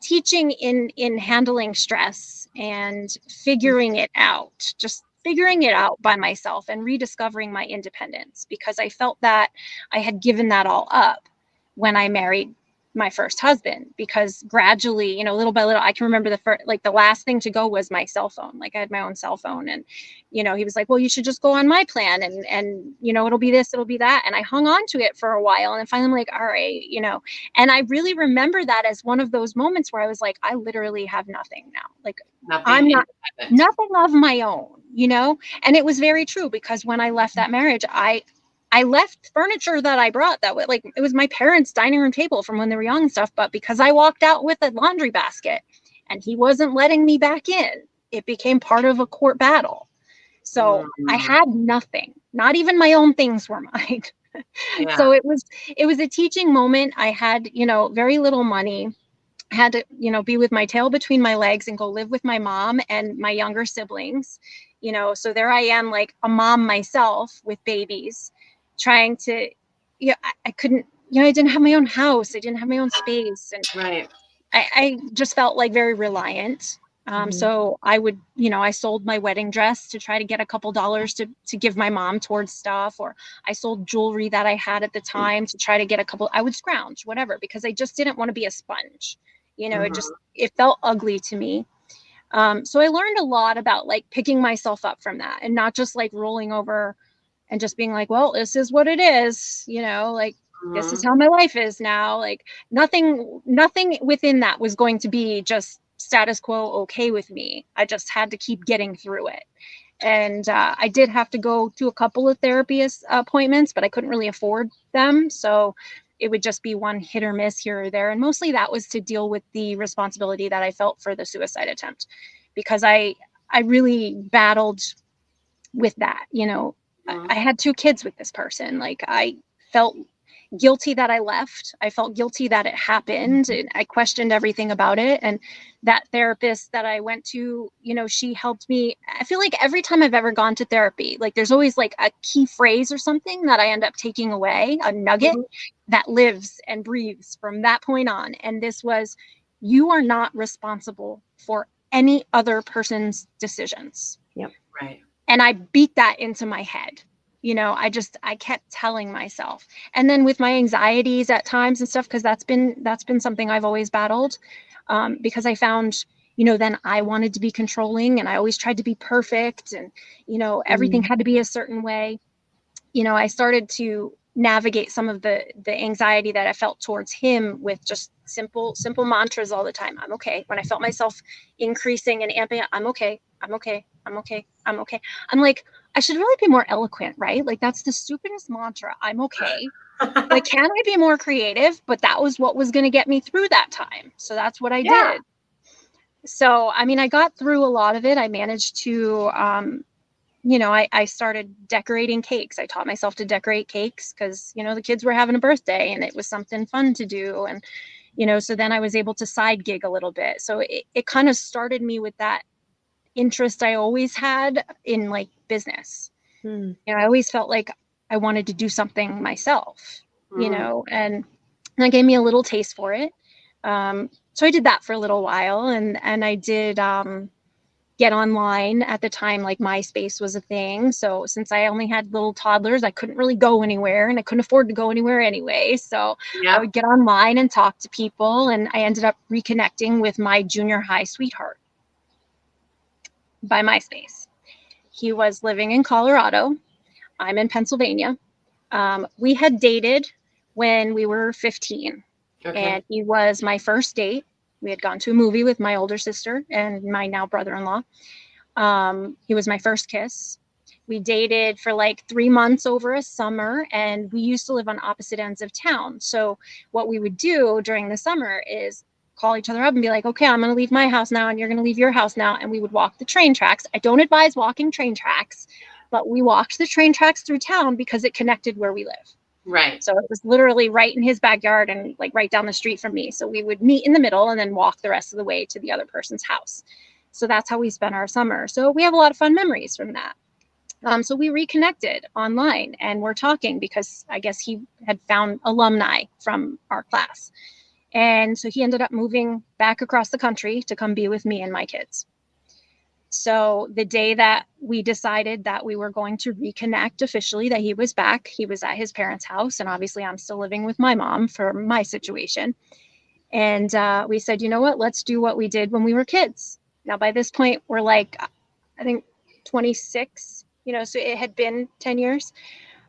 teaching in handling stress and figuring it out, just figuring it out by myself and rediscovering my independence, because I felt that I had given that all up when I married my first husband, because gradually, you know, little by little, I can remember the first, like the last thing to go was my cell phone. Like I had my own cell phone, and, you know, he was like, well, you should just go on my plan, and, you know, it'll be this, it'll be that. And I hung on to it for a while, and then finally I'm like, all right, you know. And I really remember that as one of those moments where I was like, I literally have nothing now. Like I'm Nothing not, independent. nothing of my own, you know? And it was very true, because when I left that marriage, I left furniture that I brought that was like, it was my parents' dining room table from when they were young and stuff. But because I walked out with a laundry basket and he wasn't letting me back in, it became part of a court battle. So I Mm, had nothing, not even my own things were mine. yeah. So it was a teaching moment. I had, you know, very little money. I had to, you know, be with my tail between my legs and go live with my mom and my younger siblings, you know. So there I am, like a mom myself with babies, trying to, yeah, I couldn't, you know, I didn't have my own house, I didn't have my own space, and Right. I just felt like very reliant. Mhm. So I would, you know, I sold my wedding dress to try to get a couple dollars to give my mom towards stuff, or I sold jewelry that I had at the time to try to get a couple. I would scrounge, whatever, because I just didn't want to be a sponge. You know, Mhm. it felt ugly to me. So I learned a lot about like picking myself up from that, and not just like rolling over and just being like, well, this is what it is, you know, like this is Mhm. how my life is now. Like nothing within that was going to be just status quo okay with me. I just had to keep getting through it. And I did have to go to a couple of therapy appointments, but I couldn't really afford them. So it would just be one hit or miss here or there. And mostly that was to deal with the responsibility that I felt for the suicide attempt, because I really battled with that, you know. I Mhm. had 2 kids with this person. Like I felt guilty that I left. I felt guilty that it happened, and I questioned everything about it. And that therapist that I went to, you know, she helped me. I feel like every time I've ever gone to therapy, like there's always like a key phrase or something that I end up taking away, a nugget Mhm. that lives and breathes from that point on. And this was, you are not responsible for any other person's decisions. Yep. Right. And I beat that into my head. You know, I kept telling myself. And then with my anxieties at times and stuff, because that's been something I've always battled, because I found, you know, then I wanted to be controlling, and I always tried to be perfect, and, you know, everything Mm. had to be a certain way. You know, I started to navigate some of the anxiety that I felt towards him with just simple mantras all the time. I'm okay. When I felt myself increasing and amping, I'm okay. I'm okay. I'm okay. I'm okay. I'm like, I should really be more eloquent, right? Like, that's the stupidest mantra. I'm okay. Like, can I be more creative? But that was what was going to get me through that time. So that's what I did. So, I mean, I got through a lot of it. I managed to, I started decorating cakes. I taught myself to decorate cakes because, the kids were having a birthday and it was something fun to do. And, so then I was able to side gig a little bit. So it kind of started me with that interest I always had in like business. I always felt like I wanted to do something myself, and that gave me a little taste for it. So I did that for a little while, and I did get online at the time. Like MySpace was a thing. So since I only had little toddlers, I couldn't really go anywhere, and I couldn't afford to go anywhere anyway. So I would get online and talk to people, and I ended up reconnecting with my junior high sweetheart by MySpace. He was living in Colorado. I'm in Pennsylvania. We had dated when we were 15, and he was my first date. We had gone to a movie with my older sister and my now brother-in-law. He was my first kiss. We dated for like 3 months over a summer, and we used to live on opposite ends of town. So what we would do during the summer is call each other up and be like, okay, I'm going to leave my house now and you're going to leave your house now. And we would walk the train tracks. I don't advise walking train tracks, but we walked the train tracks through town because it connected where we live. Right. So it was literally right in his backyard and like right down the street from me. So we would meet in the middle and then walk the rest of the way to the other person's house. So that's how we spent our summer. So we have a lot of fun memories from that. So we reconnected online and we're talking because I guess he had found alumni from our class. And so he ended up moving back across the country to come be with me and my kids. So the day that we decided that we were going to reconnect officially, that he was back, he was at his parents' house. And obviously I'm still living with my mom for my situation. And we said, you know what, let's do what we did when we were kids. Now, by this point, we're like, I think 26, so it had been 10 years.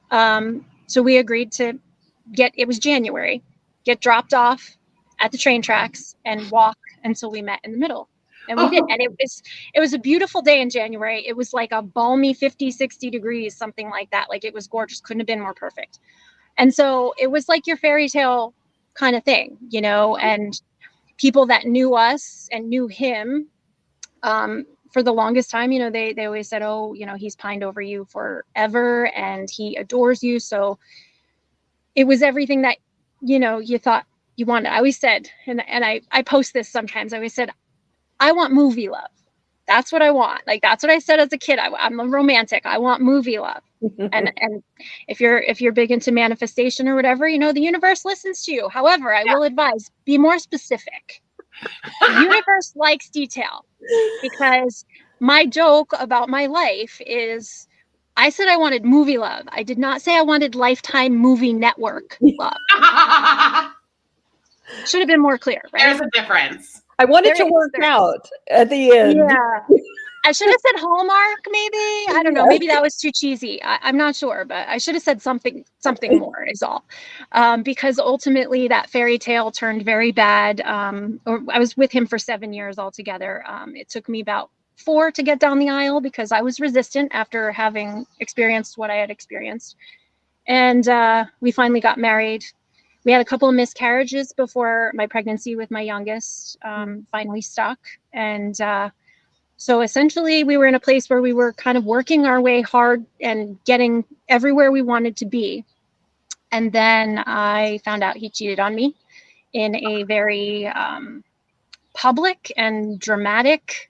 So we agreed to it was January, get dropped off at the train tracks and walk until we met in the middle. And we did. And it was a beautiful day in January. It was like a balmy 50, 60 degrees, something like that. Like it was gorgeous. Couldn't have been more perfect. And so it was like your fairy tale kind of thing, and people that knew us and knew him, for the longest time, they always said, oh, he's pined over you forever and he adores you. So it was everything that, you thought you wanted. I always said, and I post this sometimes, I always said, I want movie love. That's what I want. Like, that's what I said as a kid. I'm a romantic. I want movie love. and if you're big into manifestation or whatever, the universe listens to you. However, I will advise, be more specific. The universe likes detail, because my joke about my life is I said I wanted movie love. I did not say I wanted Lifetime Movie Network love. Should have been more clear, right? There's a difference. I wanted to work out at the end. Yeah. I should have said Hallmark, maybe. I don't know. Maybe that was too cheesy. I'm not sure, but I should have said something more is all. Because ultimately that fairy tale turned very bad. Or I was with him for 7 years altogether. It took me about 4 to get down the aisle because I was resistant after having experienced what I had experienced. And we finally got married. We had a couple of miscarriages before my pregnancy with my youngest finally stuck. And so essentially we were in a place where we were kind of working our way hard and getting everywhere we wanted to be. And then I found out he cheated on me in a very public and dramatic,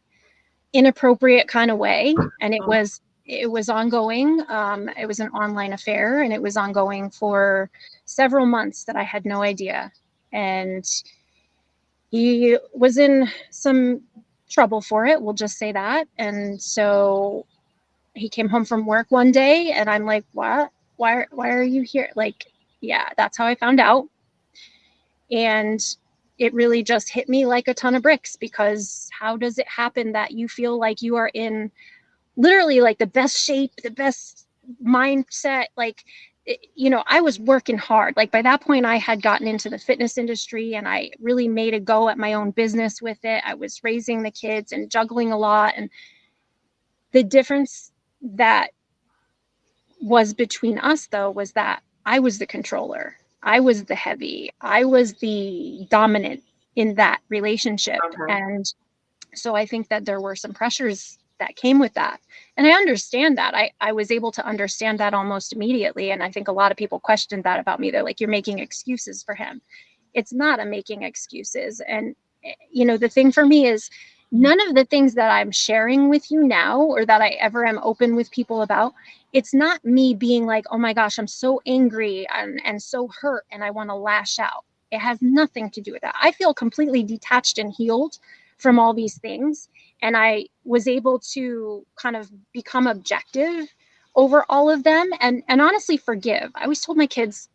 inappropriate kind of way. And it was ongoing. It was an online affair, and it was ongoing for several months that I had no idea. And he was in some trouble for it. We'll just say that. And so he came home from work one day and I'm like, what? Why are you here? Like, yeah, that's how I found out. And it really just hit me like a ton of bricks, because how does it happen that you feel like you are in literally like the best shape, the best mindset, like I was working hard. Like by that point, I had gotten into the fitness industry and I really made a go at my own business with it. I was raising the kids and juggling a lot. And the difference that was between us, though, was that I was the controller. I was the heavy. I was the dominant in that relationship. Okay. And so I think that there were some pressures that came with that. And I understand that. I was able to understand that almost immediately. And I think a lot of people questioned that about me. They're like, you're making excuses for him. It's not a making excuses. And, the thing for me is none of the things that I'm sharing with you now or that I ever am open with people about, it's not me being like, oh my gosh, I'm so angry and so hurt and I want to lash out. It has nothing to do with that. I feel completely detached and healed from all these things. And I was able to kind of become objective over all of them and honestly forgive. I always told my kids,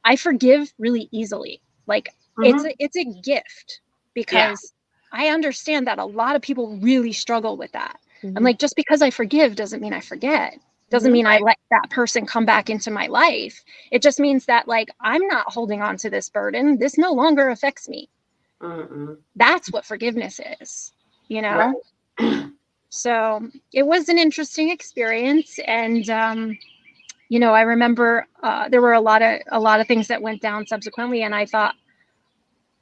I forgive really easily. Like it's a gift because I understand that a lot of people really struggle with that. I'm like, just because I forgive doesn't mean I forget. Doesn't mean I let that person come back into my life. It just means that like, I'm not holding on to this burden. This no longer affects me. That's what forgiveness is, Right. So it was an interesting experience. And, I remember there were a lot of things that went down subsequently. And I thought,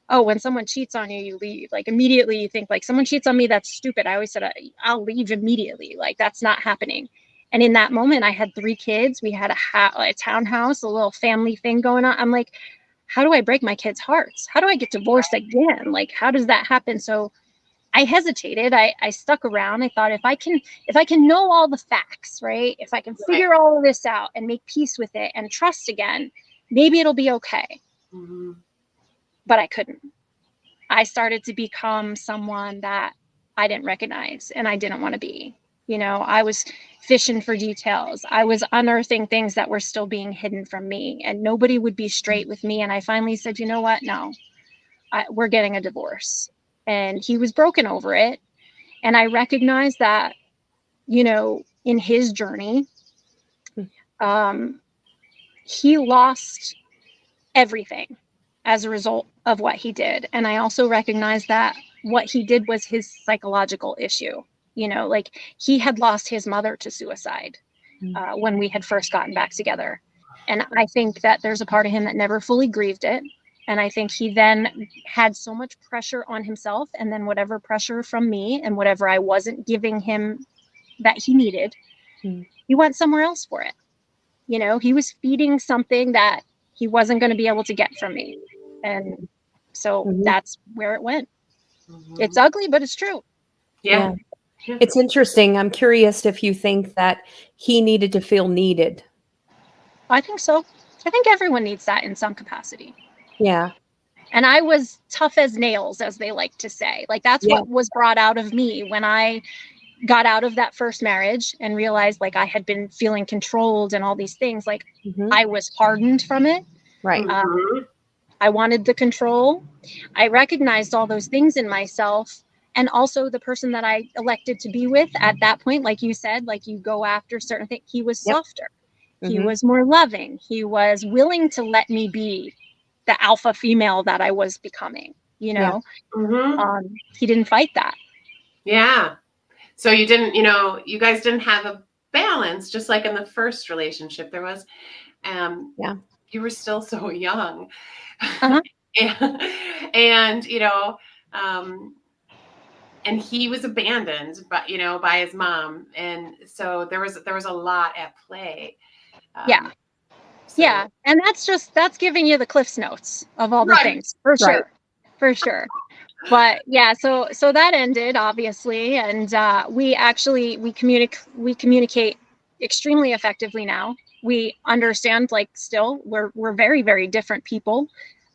oh, when someone cheats on you, you leave. Like immediately you think like someone cheats on me, that's stupid. I always said, I'll leave immediately. Like that's not happening. And in that moment, I had 3 kids. We had a townhouse, a little family thing going on. I'm like, how do I break my kids' hearts? How do I get divorced again? Like, how does that happen? So I hesitated. I stuck around. I thought if I can know all the facts, right? If I can figure all of this out and make peace with it and trust again, maybe it'll be okay. But I couldn't. I started to become someone that I didn't recognize and I didn't want to be. I was fishing for details. I was unearthing things that were still being hidden from me and nobody would be straight with me. And I finally said, you know what? No, we're getting a divorce. And he was broken over it. And I recognized that, in his journey, he lost everything as a result of what he did. And I also recognized that what he did was his psychological issue. Like he had lost his mother to suicide when we had first gotten back together. And I think that there's a part of him that never fully grieved it. And I think he then had so much pressure on himself and then whatever pressure from me and whatever I wasn't giving him that he needed, he went somewhere else for it. He was feeding something that he wasn't going to be able to get from me. And so that's where it went. It's ugly, but it's true. Yeah. It's interesting. I'm curious if you think that he needed to feel needed. I think so. I think everyone needs that in some capacity. Yeah. And I was tough as nails, as they like to say. Like that's what was brought out of me when I got out of that first marriage and realized like I had been feeling controlled and all these things. Like I was hardened from it. Right. I wanted the control. I recognized all those things in myself. And also the person that I elected to be with at that point, like you said, like you go after certain things, he was softer. He was more loving. He was willing to let me be the alpha female that I was becoming, He didn't fight that. Yeah. So you didn't, you guys didn't have a balance, just like in the first relationship there was. You were still so young. and and he was abandoned, but by his mom, and so there was a lot at play. And that's giving you the Cliff's Notes of all the things for sure. But so that ended obviously, and we communicate extremely effectively now. We understand, like, still we're very, very different people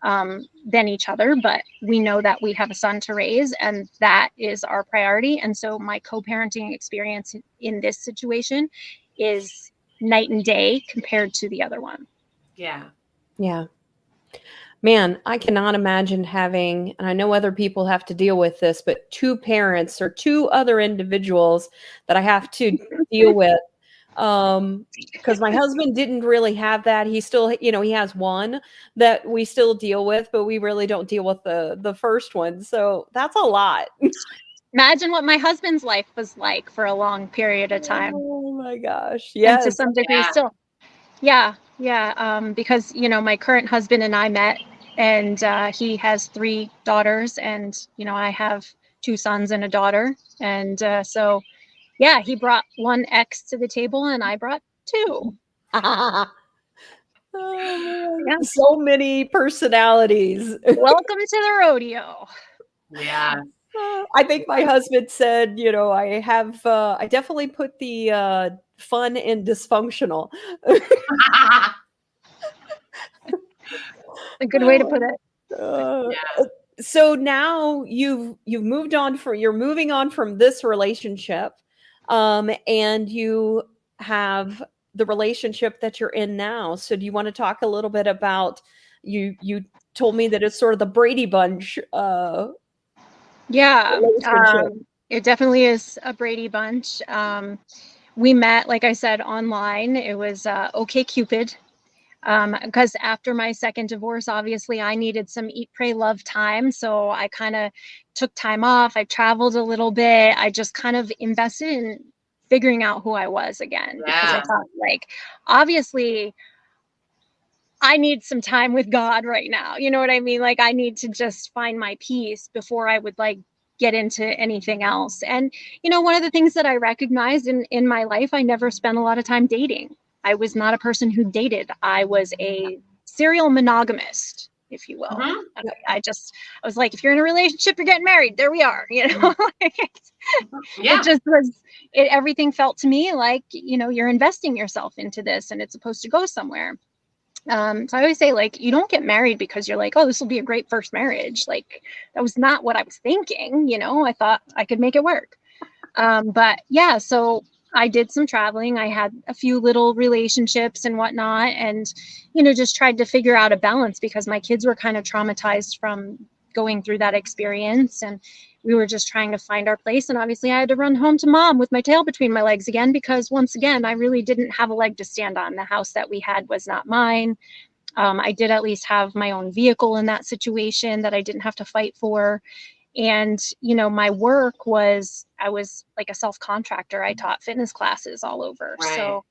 than each other, but we know that we have a son to raise and that is our priority. And so my co-parenting experience in this situation is night and day compared to the other one. Yeah. Man, I cannot imagine having, and I know other people have to deal with this, but 2 parents or 2 other individuals that I have to deal with Because my husband didn't really have that. He still, you know, he has one that we still deal with, but we really don't deal with the first one. So that's a lot. Imagine what my husband's life was like for a long period of time. Oh my gosh. And to Yes. some degree Yeah. still. Yeah, yeah. Because, you know, my current husband and I met, and he has 3 daughters, and, you know, I have 2 sons and a daughter. And so, yeah, he brought 1 ex to the table and I brought 2. Oh, Yeah. so many personalities. Welcome to the rodeo. Yeah. I think my husband said, you know, I definitely put the fun in dysfunctional. A good way to put it. Yeah. So now you've moved on you're moving on from this relationship, and you have the relationship that you're in now. So do you want to talk a little bit about you told me that it's sort of the Brady Bunch Yeah, relationship. it definitely is a Brady Bunch. We met, like I said, online. It was OkCupid. Because after my second divorce, obviously I needed some eat, pray, love time. So I kind of took time off. I traveled a little bit. I just kind of invested in figuring out who I was again, because I Yeah. thought, like, obviously I need some time with God right now. You know what I mean? Like, I need to just find my peace before I would like get into anything else. And, you know, one of the things that I recognized in my life, I never spent a lot of time dating. I was not a person who dated. I was a serial monogamist, if you will. Mhm. I was like, if you're in a relationship, you're getting married. There we are. You know, Yeah. it just was, everything felt to me like, you know, you're investing yourself into this and it's supposed to go somewhere. So I always say, like, you don't get married because you're like, oh, this will be a great first marriage. Like, that was not what I was thinking. You know, I thought I could make it work. But yeah, so I did some traveling. I had a few little relationships and whatnot, and, you know, just tried to figure out a balance because my kids were kind of traumatized from going through that experience. And we were just trying to find our place. And obviously, I had to run home to mom with my tail between my legs again, because once again, I really didn't have a leg to stand on. The house that we had was not mine. I did at least have my own vehicle in that situation that I didn't have to fight for. And, you know, my work was, I was like a self contractor. I taught fitness classes all over. Right. So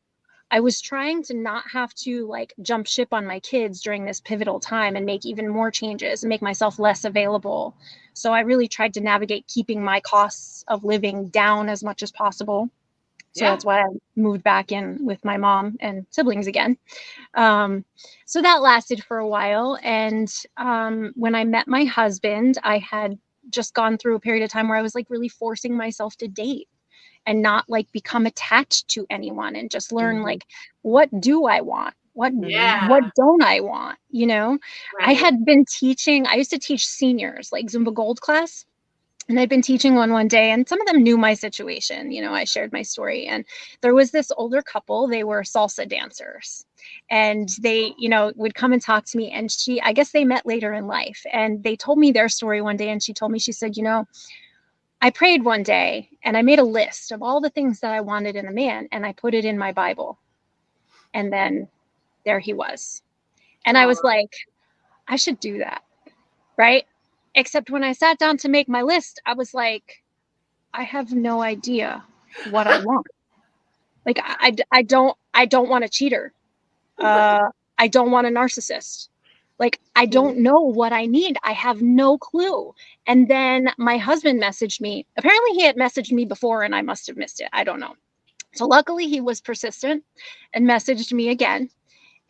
I was trying to not have to like jump ship on my kids during this pivotal time and make even more changes and make myself less available. So I really tried to navigate keeping my costs of living down as much as possible. So Yeah. that's why I moved back in with my mom and siblings again. So that lasted for a while. And when I met my husband, I had just gone through a period of time where I was like really forcing myself to date and not like become attached to anyone, and just learn like, what do I want? What Yeah. don't I want? You know, I Right. had been teaching, I used to teach seniors like Zumba Gold class. And I'd been teaching one day, and some of them knew my situation. You know, I shared my story, and there was this older couple. They were salsa dancers, and they, you know, would come and talk to me. And I guess they met later in life, and they told me their story one day. And she told me, she said, you know, I prayed one day and I made a list of all the things that I wanted in a man, and I put it in my Bible. And then there he was. And I was like, I should do that. Right. Except when I sat down to make my list, I was like, I have no idea what I want. Like, I don't want a cheater. I don't want a narcissist. Like, I don't know what I need. I have no clue. And then my husband messaged me. Apparently he had messaged me before and I must have missed it. I don't know. So luckily he was persistent and messaged me again.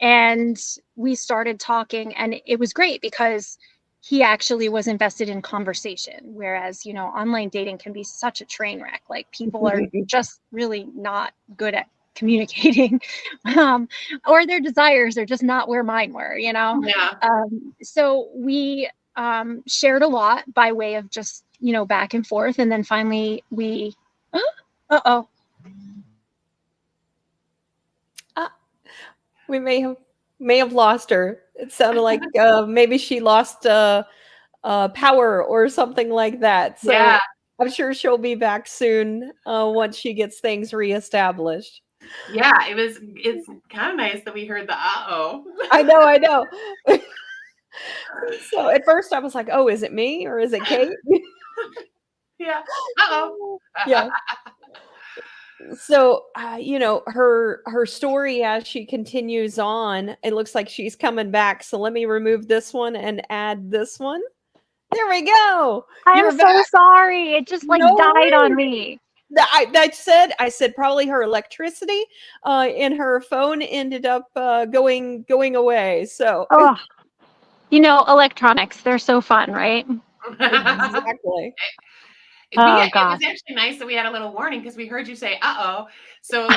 And we started talking, and it was great because he actually was invested in conversation. Whereas, you know, online dating can be such a train wreck. Like, people are just really not good at communicating, or their desires are just not where mine were, you know? Yeah. So we shared a lot by way of just, you know, back and forth. And then finally we, uh-oh. We may have lost her. It sounded like maybe she lost power or something like that. So Yeah. I'm sure she'll be back soon once she gets things reestablished. Yeah, it's kind of nice that we heard the uh-oh. I know. So at first I was like, oh, is it me or is it Kate? Yeah. Uh-oh. Yeah. So, her story as she continues on, it looks like she's coming back. So let me remove this one and add this one. There we go. I'm You're so back. sorry. It just like No died on worries. me. I said probably her electricity in her phone ended up going away. So Oh, electronics, they're so fun, right? exactly. Oh, It was gosh. actually nice that we had a little warning because we heard you say uh-oh. So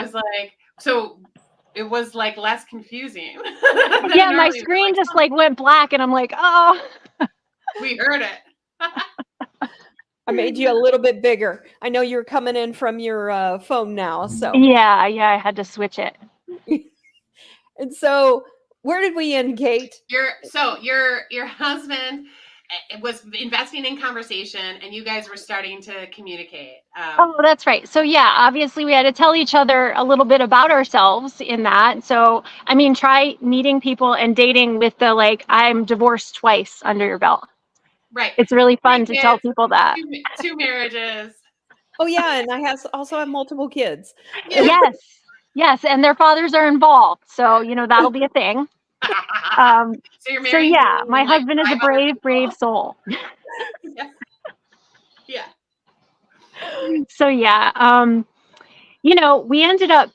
it was like less confusing. than Yeah, my normally. screen just like went black and I'm like, oh. We heard it. I made you a little bit bigger. I know you're coming in from your phone now. So Yeah, I had to switch it. and so where did we end, Kate? Your husband was investing in conversation and you guys were starting to communicate. Oh, that's right. So yeah, obviously we had to tell each other a little bit about ourselves in that. So, I mean, try meeting people and dating with the like, I'm divorced twice under your belt. Right. It's really fun 3 to tell kids, people that. two marriages. Oh yeah, and I also have multiple kids. Yeah. Yes, and their fathers are involved. So, that'll be a thing. So you're So married yeah, to, my like, husband is a 5 other brave people. soul. Yeah. So yeah, we ended up,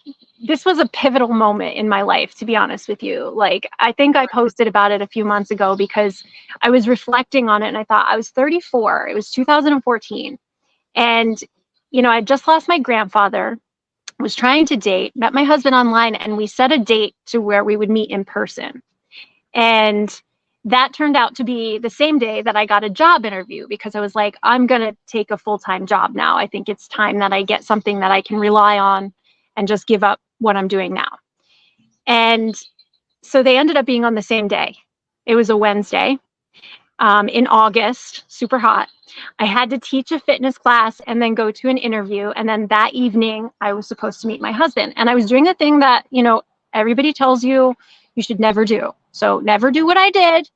this was a pivotal moment in my life, to be honest with you. Like, I think I posted about it a few months ago because I was reflecting on it and I thought I was 34. It was 2014. And, I just lost my grandfather, was trying to date, met my husband online, and we set a date to where we would meet in person. And that turned out to be the same day that I got a job interview because I was like, I'm going to take a full-time job now. I think it's time that I get something that I can rely on and just give up what I'm doing now. And so they ended up being on the same day. It was a Wednesday in August, super hot. I had to teach a fitness class and then go to an interview. And then that evening, I was supposed to meet my husband. And I was doing the thing that, everybody tells you should never do. So never do what I did.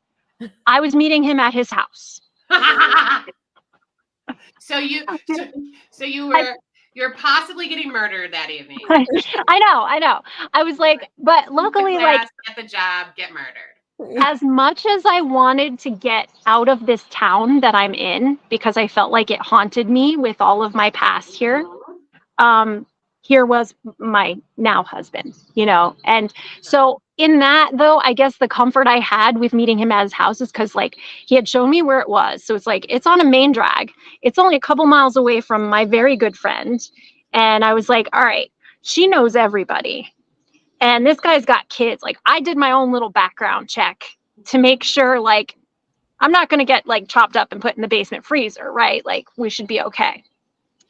I was meeting him at his house. So you're possibly getting murdered that evening. I know. I was like, but luckily, at the job, get murdered. As much as I wanted to get out of this town that I'm in, because I felt like it haunted me with all of my past here, here was my now husband, and so in that, though, I guess the comfort I had with meeting him at his house is because like he had shown me where it was. So it's like, it's on a main drag. It's only a couple miles away from my very good friend. And I was like, all right, she knows everybody. And this guy's got kids. Like, I did my own little background check to make sure, like, I'm not going to get like chopped up and put in the basement freezer, right? Like, we should be okay.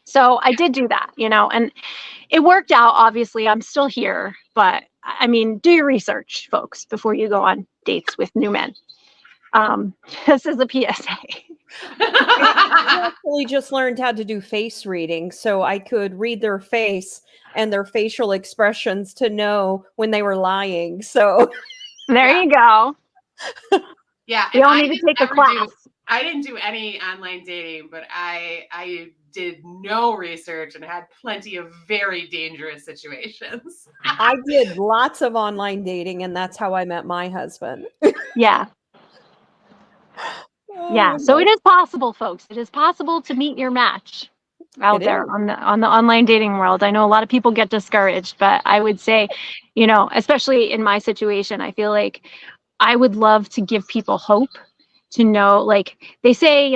So I did do that, and it worked out. Obviously, I'm still here, but I mean, do your research, folks, before you go on dates with new men. This is a PSA. I actually just learned how to do face reading, so I could read their face and their facial expressions to know when they were lying. So there you go. Yeah, you don't need to take a class. I didn't do any online dating, but I did no research and had plenty of very dangerous situations. I did lots of online dating, and that's how I met my husband. Yeah. Yeah. So it is possible, folks. It is possible to meet your match out there on the online dating world. I know a lot of people get discouraged, but I would say, especially in my situation, I feel like I would love to give people hope. To know, like they say,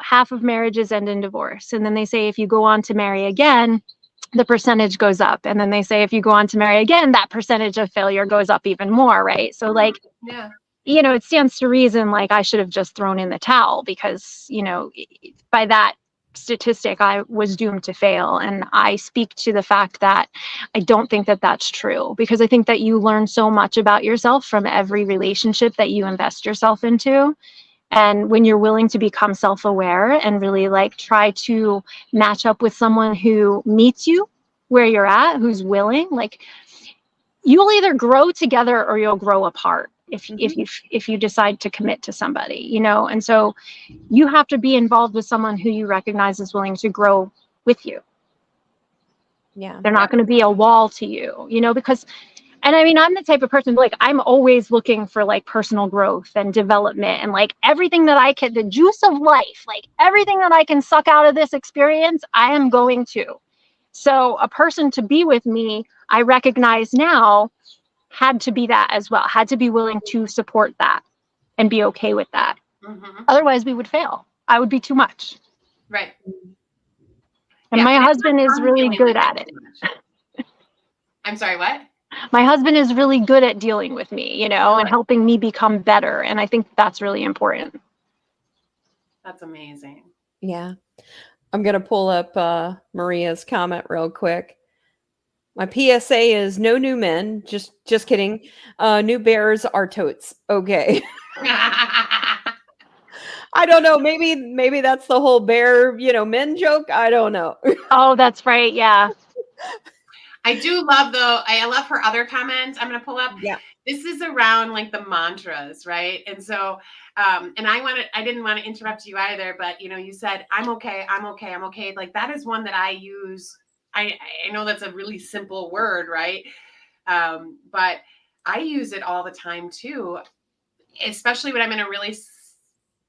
half of marriages end in divorce. And then they say, if you go on to marry again, the percentage goes up. And then they say, if you go on to marry again, that percentage of failure goes up even more. Right. So like, yeah, it stands to reason, like I should have just thrown in the towel because, by that statistic, I was doomed to fail. And I speak to the fact that I don't think that that's true because I think that you learn so much about yourself from every relationship that you invest yourself into. And when you're willing to become self-aware and really like try to match up with someone who meets you where you're at, who's willing. Like, you'll either grow together or you'll grow apart if you decide to commit to somebody, you know. And so you have to be involved with someone who you recognize is willing to grow with you. Yeah. They're not going to be a wall to you, you know, because, and I mean, I'm the type of person, like, I'm always looking for like personal growth and development and like everything that I can, the juice of life, like everything that I can suck out of this experience, I am going to. So a person to be with me, I recognize now, had to be that as well, had to be willing to support that and be okay with that. Otherwise we would fail. I would be too much. Right. And my husband is really good at it. I'm sorry, what? My husband is really good at dealing with me, you know, and helping me become better. And I think that's really important. That's amazing. Yeah. I'm going to pull up Maria's comment real quick. My PSA is no new men. Just kidding. New bears are totes. Okay. I don't know. Maybe that's the whole bear, men joke. I don't know. Oh, that's right. Yeah. I do love I love her other comments. I'm going to pull up. Yeah. This is around like the mantras, right? And so, and I didn't want to interrupt you either, but you said, I'm okay. Like that is one that I use. I know that's a really simple word, right? But I use it all the time too, especially when I'm in a really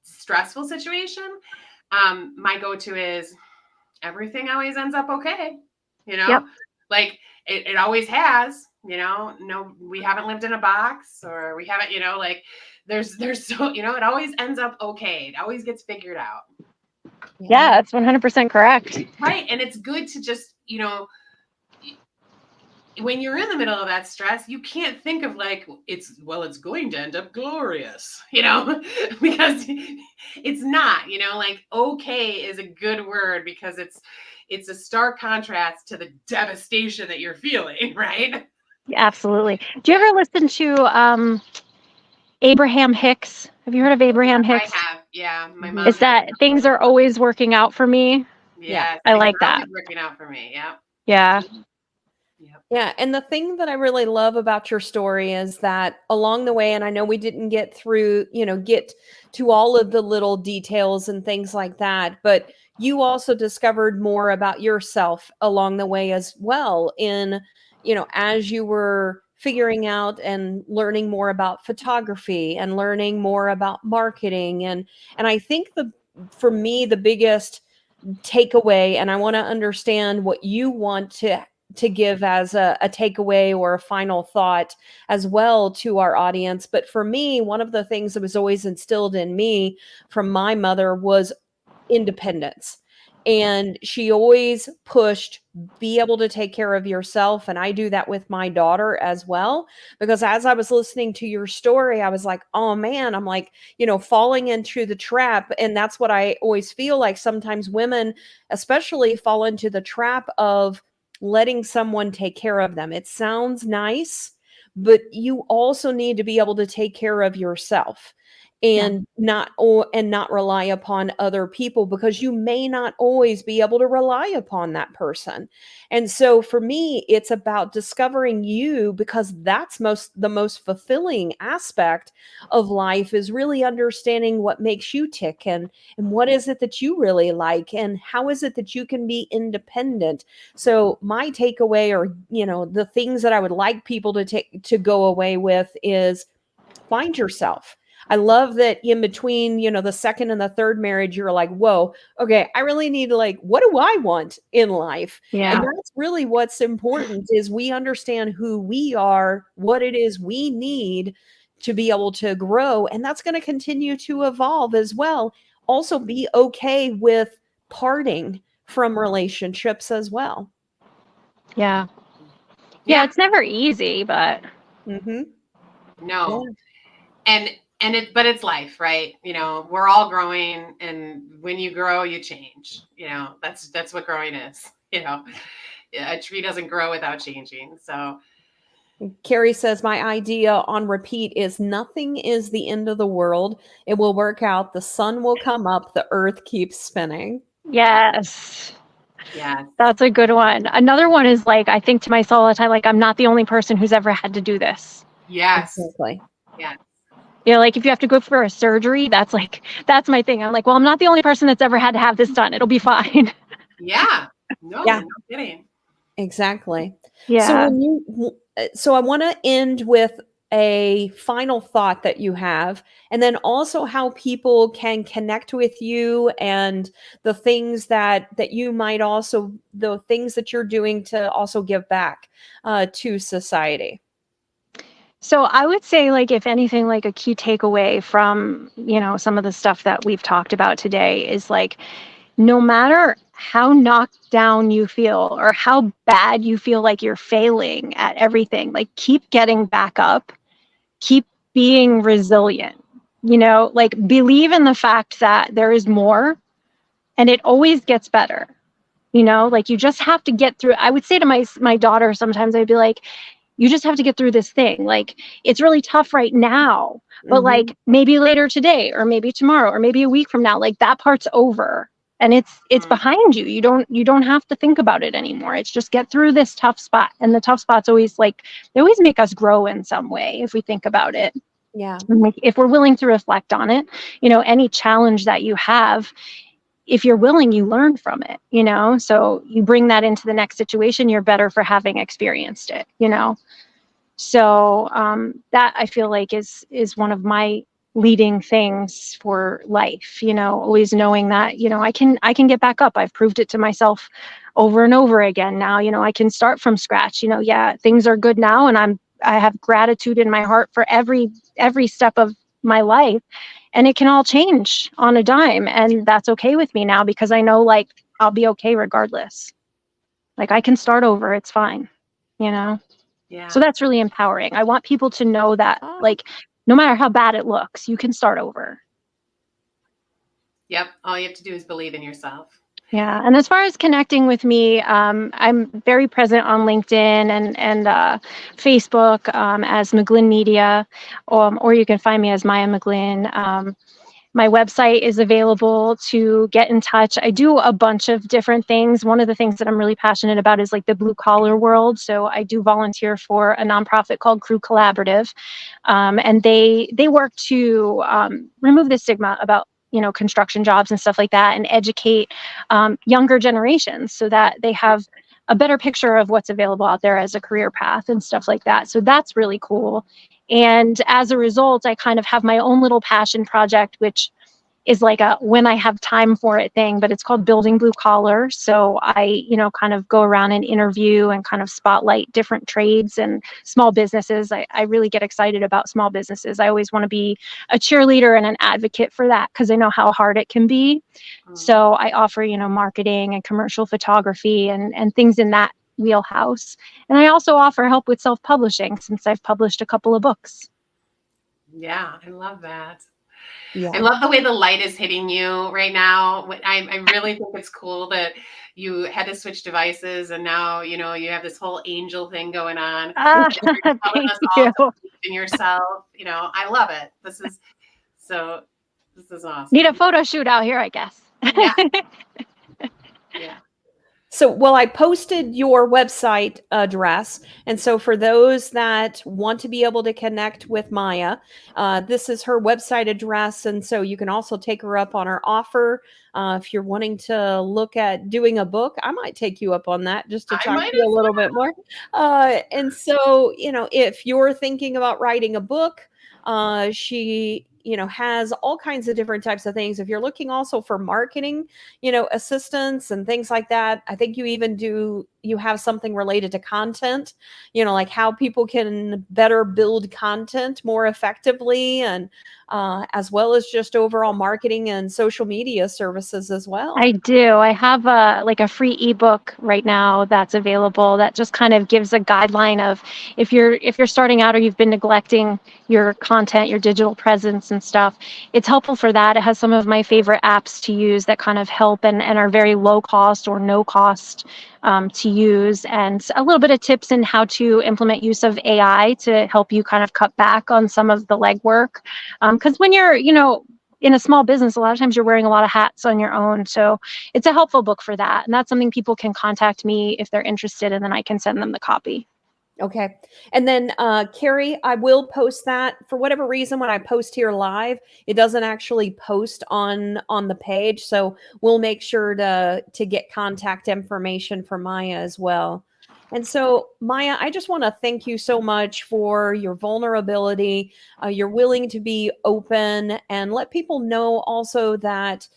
stressful situation. My go-to is everything always ends up okay. Yep. Like it always has, no, we haven't lived in a box or we haven't, like there's so, it always ends up okay. It always gets figured out. Yeah, that's 100% correct. Right. And it's good to just, when you're in the middle of that stress, you can't think of like, it's going to end up glorious, because it's not, like okay is a good word because it's a stark contrast to the devastation that you're feeling, right? Absolutely. Do you ever listen to Abraham Hicks? Have you heard of Abraham Hicks? I have, yeah. My mom. Is that things are always working out for me? Yeah, I like that. Working out for me, yeah. Yeah. Yeah, and the thing that I really love about your story is that along the way, and I know we didn't get through, get to all of the little details and things like that, but you also discovered more about yourself along the way as well in, as you were figuring out and learning more about photography and learning more about marketing. And I think for me, the biggest takeaway, and I want to understand what you want to give as a takeaway or a final thought as well to our audience. But for me, one of the things that was always instilled in me from my mother was independence. And she always pushed, be able to take care of yourself. And I do that with my daughter as well, because as I was listening to your story, I was like, oh man, I'm like, falling into the trap. And that's what I always feel like sometimes women, especially, fall into the trap of letting someone take care of them. It sounds nice, but you also need to be able to take care of yourself and not rely upon other people, because you may not always be able to rely upon that person. And so for me, it's about discovering you, because that's the most fulfilling aspect of life, is really understanding what makes you tick and what is it that you really like and how is it that you can be independent. So my takeaway, or the things that I would like people to go away with, is find yourself. I love that in between, the second and the third marriage, you're like, whoa, okay, I really need to, like, what do I want in life? Yeah. And that's really what's important, is we understand who we are, what it is we need to be able to grow. And that's going to continue to evolve as well. Also be okay with parting from relationships as well. Yeah. Yeah. It's never easy, but. Mm-hmm. No. Yeah. But it's life, right? We're all growing, and when you grow, you change. That's what growing is. A tree doesn't grow without changing. So Carrie says, my idea on repeat is nothing is the end of the world. It will work out. The sun will come up. The earth keeps spinning. Yes. Yes. That's a good one. Another one is like, I think to myself all the time, like, I'm not the only person who's ever had to do this. Yes. Exactly. Yes. You know, like if you have to go for a surgery, that's my thing. I'm like, well, I'm not the only person that's ever had to have this done. It'll be fine. Yeah. No, Yeah. no kidding. Exactly. Yeah. So I want to end with a final thought that you have, and then also how people can connect with you and the things that you might also, the things that you're doing to also give back to society. So I would say, like, if anything, like a key takeaway from, some of the stuff that we've talked about today is like, no matter how knocked down you feel or how bad you feel like you're failing at everything, like keep getting back up, keep being resilient, like believe in the fact that there is more and it always gets better. Like you just have to get through. I would say to my daughter sometimes, I'd be like, you just have to get through this thing. Like it's really tough right now, but like maybe later today or maybe tomorrow or maybe a week from now, like that part's over and it's behind you. You don't have to think about it anymore. It's just get through this tough spot. And the tough spots always they always make us grow in some way if we think about it. Yeah. If we're willing to reflect on it, any challenge that you have, if you're willing, you learn from it, so you bring that into the next situation, you're better for having experienced it, so that I feel like is one of my leading things for life, always knowing that, I can get back up. I've proved it to myself over and over again. Now, I can start from scratch, yeah, things are good now. And I have gratitude in my heart for every step of my life, and it can all change on a dime. And that's okay with me now because I know like I'll be okay regardless. Like I can start over. It's fine, Yeah. So that's really empowering. I want people to know that, Oh. like, no matter how bad it looks, you can start over. Yep. All you have to do is believe in yourself. Yeah. And as far as connecting with me, I'm very present on LinkedIn and Facebook as McGlynn Media, or you can find me as Mia McGlynn. My website is available to get in touch. I do a bunch of different things. One of the things that I'm really passionate about is like the blue collar world. So I do volunteer for a nonprofit called Crew Collaborative. And they work to remove the stigma about construction jobs and stuff like that, and educate younger generations so that they have a better picture of what's available out there as a career path and stuff like that. So that's really cool. And as a result, I kind of have my own little passion project, which is like a when I have time for it thing, but it's called Building Blue Collar. So I, kind of go around and interview and kind of spotlight different trades and small businesses. I really get excited about small businesses. I always want to be a cheerleader and an advocate for that because I know how hard it can be. So I offer, marketing and commercial photography and things in that wheelhouse. And I also offer help with self-publishing since I've published a couple of books. Yeah, I love that. Yeah. I love the way the light is hitting you right now. I really think it's cool that you had to switch devices and now, you have this whole angel thing going on. Thank you. In yourself, I love it. This is awesome. Need a photo shoot out here, I guess. Yeah. Yeah. So, well, I posted your website address. And so for those that want to be able to connect with Mia, this is her website address. And so you can also take her up on her offer. If you're wanting to look at doing a book, I might take you up on that just to talk to you a little bit more. And so, if you're thinking about writing a book, she has all kinds of different types of things. If you're looking also for marketing, assistance and things like that, I think you have something related to content, like how people can better build content more effectively, and as well as just overall marketing and social media services as well. I do. I have a free ebook right now that's available that just kind of gives a guideline of if you're starting out or you've been neglecting your content, your digital presence and stuff. It's helpful for that. It has some of my favorite apps to use that kind of help and are very low cost or no cost to use, and a little bit of tips in how to implement use of AI to help you kind of cut back on some of the legwork. Because when you're, in a small business, a lot of times you're wearing a lot of hats on your own. So it's a helpful book for that. And that's something people can contact me if they're interested, and then I can send them the copy. Okay. And then Carrie, I will post that. For whatever reason, when I post here live, it doesn't actually post on the page. So we'll make sure to get contact information for Maya as well. And so, Maya, I just want to thank you so much for your vulnerability. You're willing to be open and let people know also that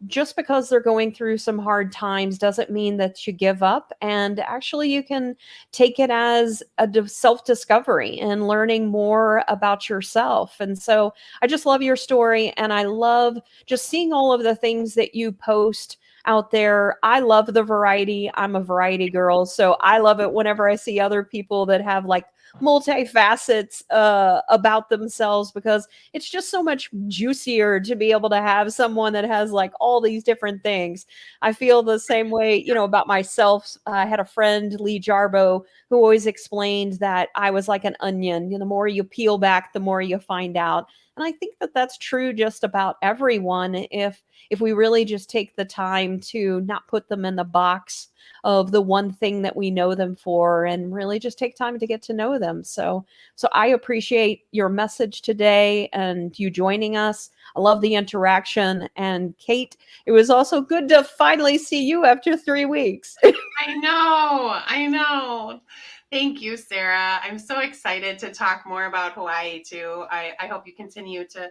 just because they're going through some hard times doesn't mean that you give up. And actually, you can take it as a self-discovery and learning more about yourself. And so I just love your story. And I love just seeing all of the things that you post out there. I love the variety. I'm a variety girl. So I love it whenever I see other people that have like multifacets about themselves, because it's just so much juicier to be able to have someone that has like all these different things. I feel the same way, you know, about myself. I had a friend, Lee Jarbo, who always explained that I was like an onion. You know, the more you peel back, the more you find out. And I think that that's true just about everyone. If we really just take the time to not put them in the box of the one thing that we know them for, and really just take time to get to know them. So I appreciate your message today and you joining us. I love the interaction. And Kate, it was also good to finally see you after 3 weeks. I know. Thank you, Sarah. I'm so excited to talk more about Hawaii too. I hope you continue to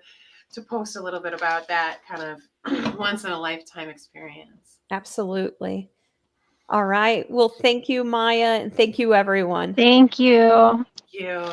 post a little bit about that kind of once in a lifetime experience. Absolutely. All right. Well, thank you, Maya, and thank you, everyone. Thank you. Thank you.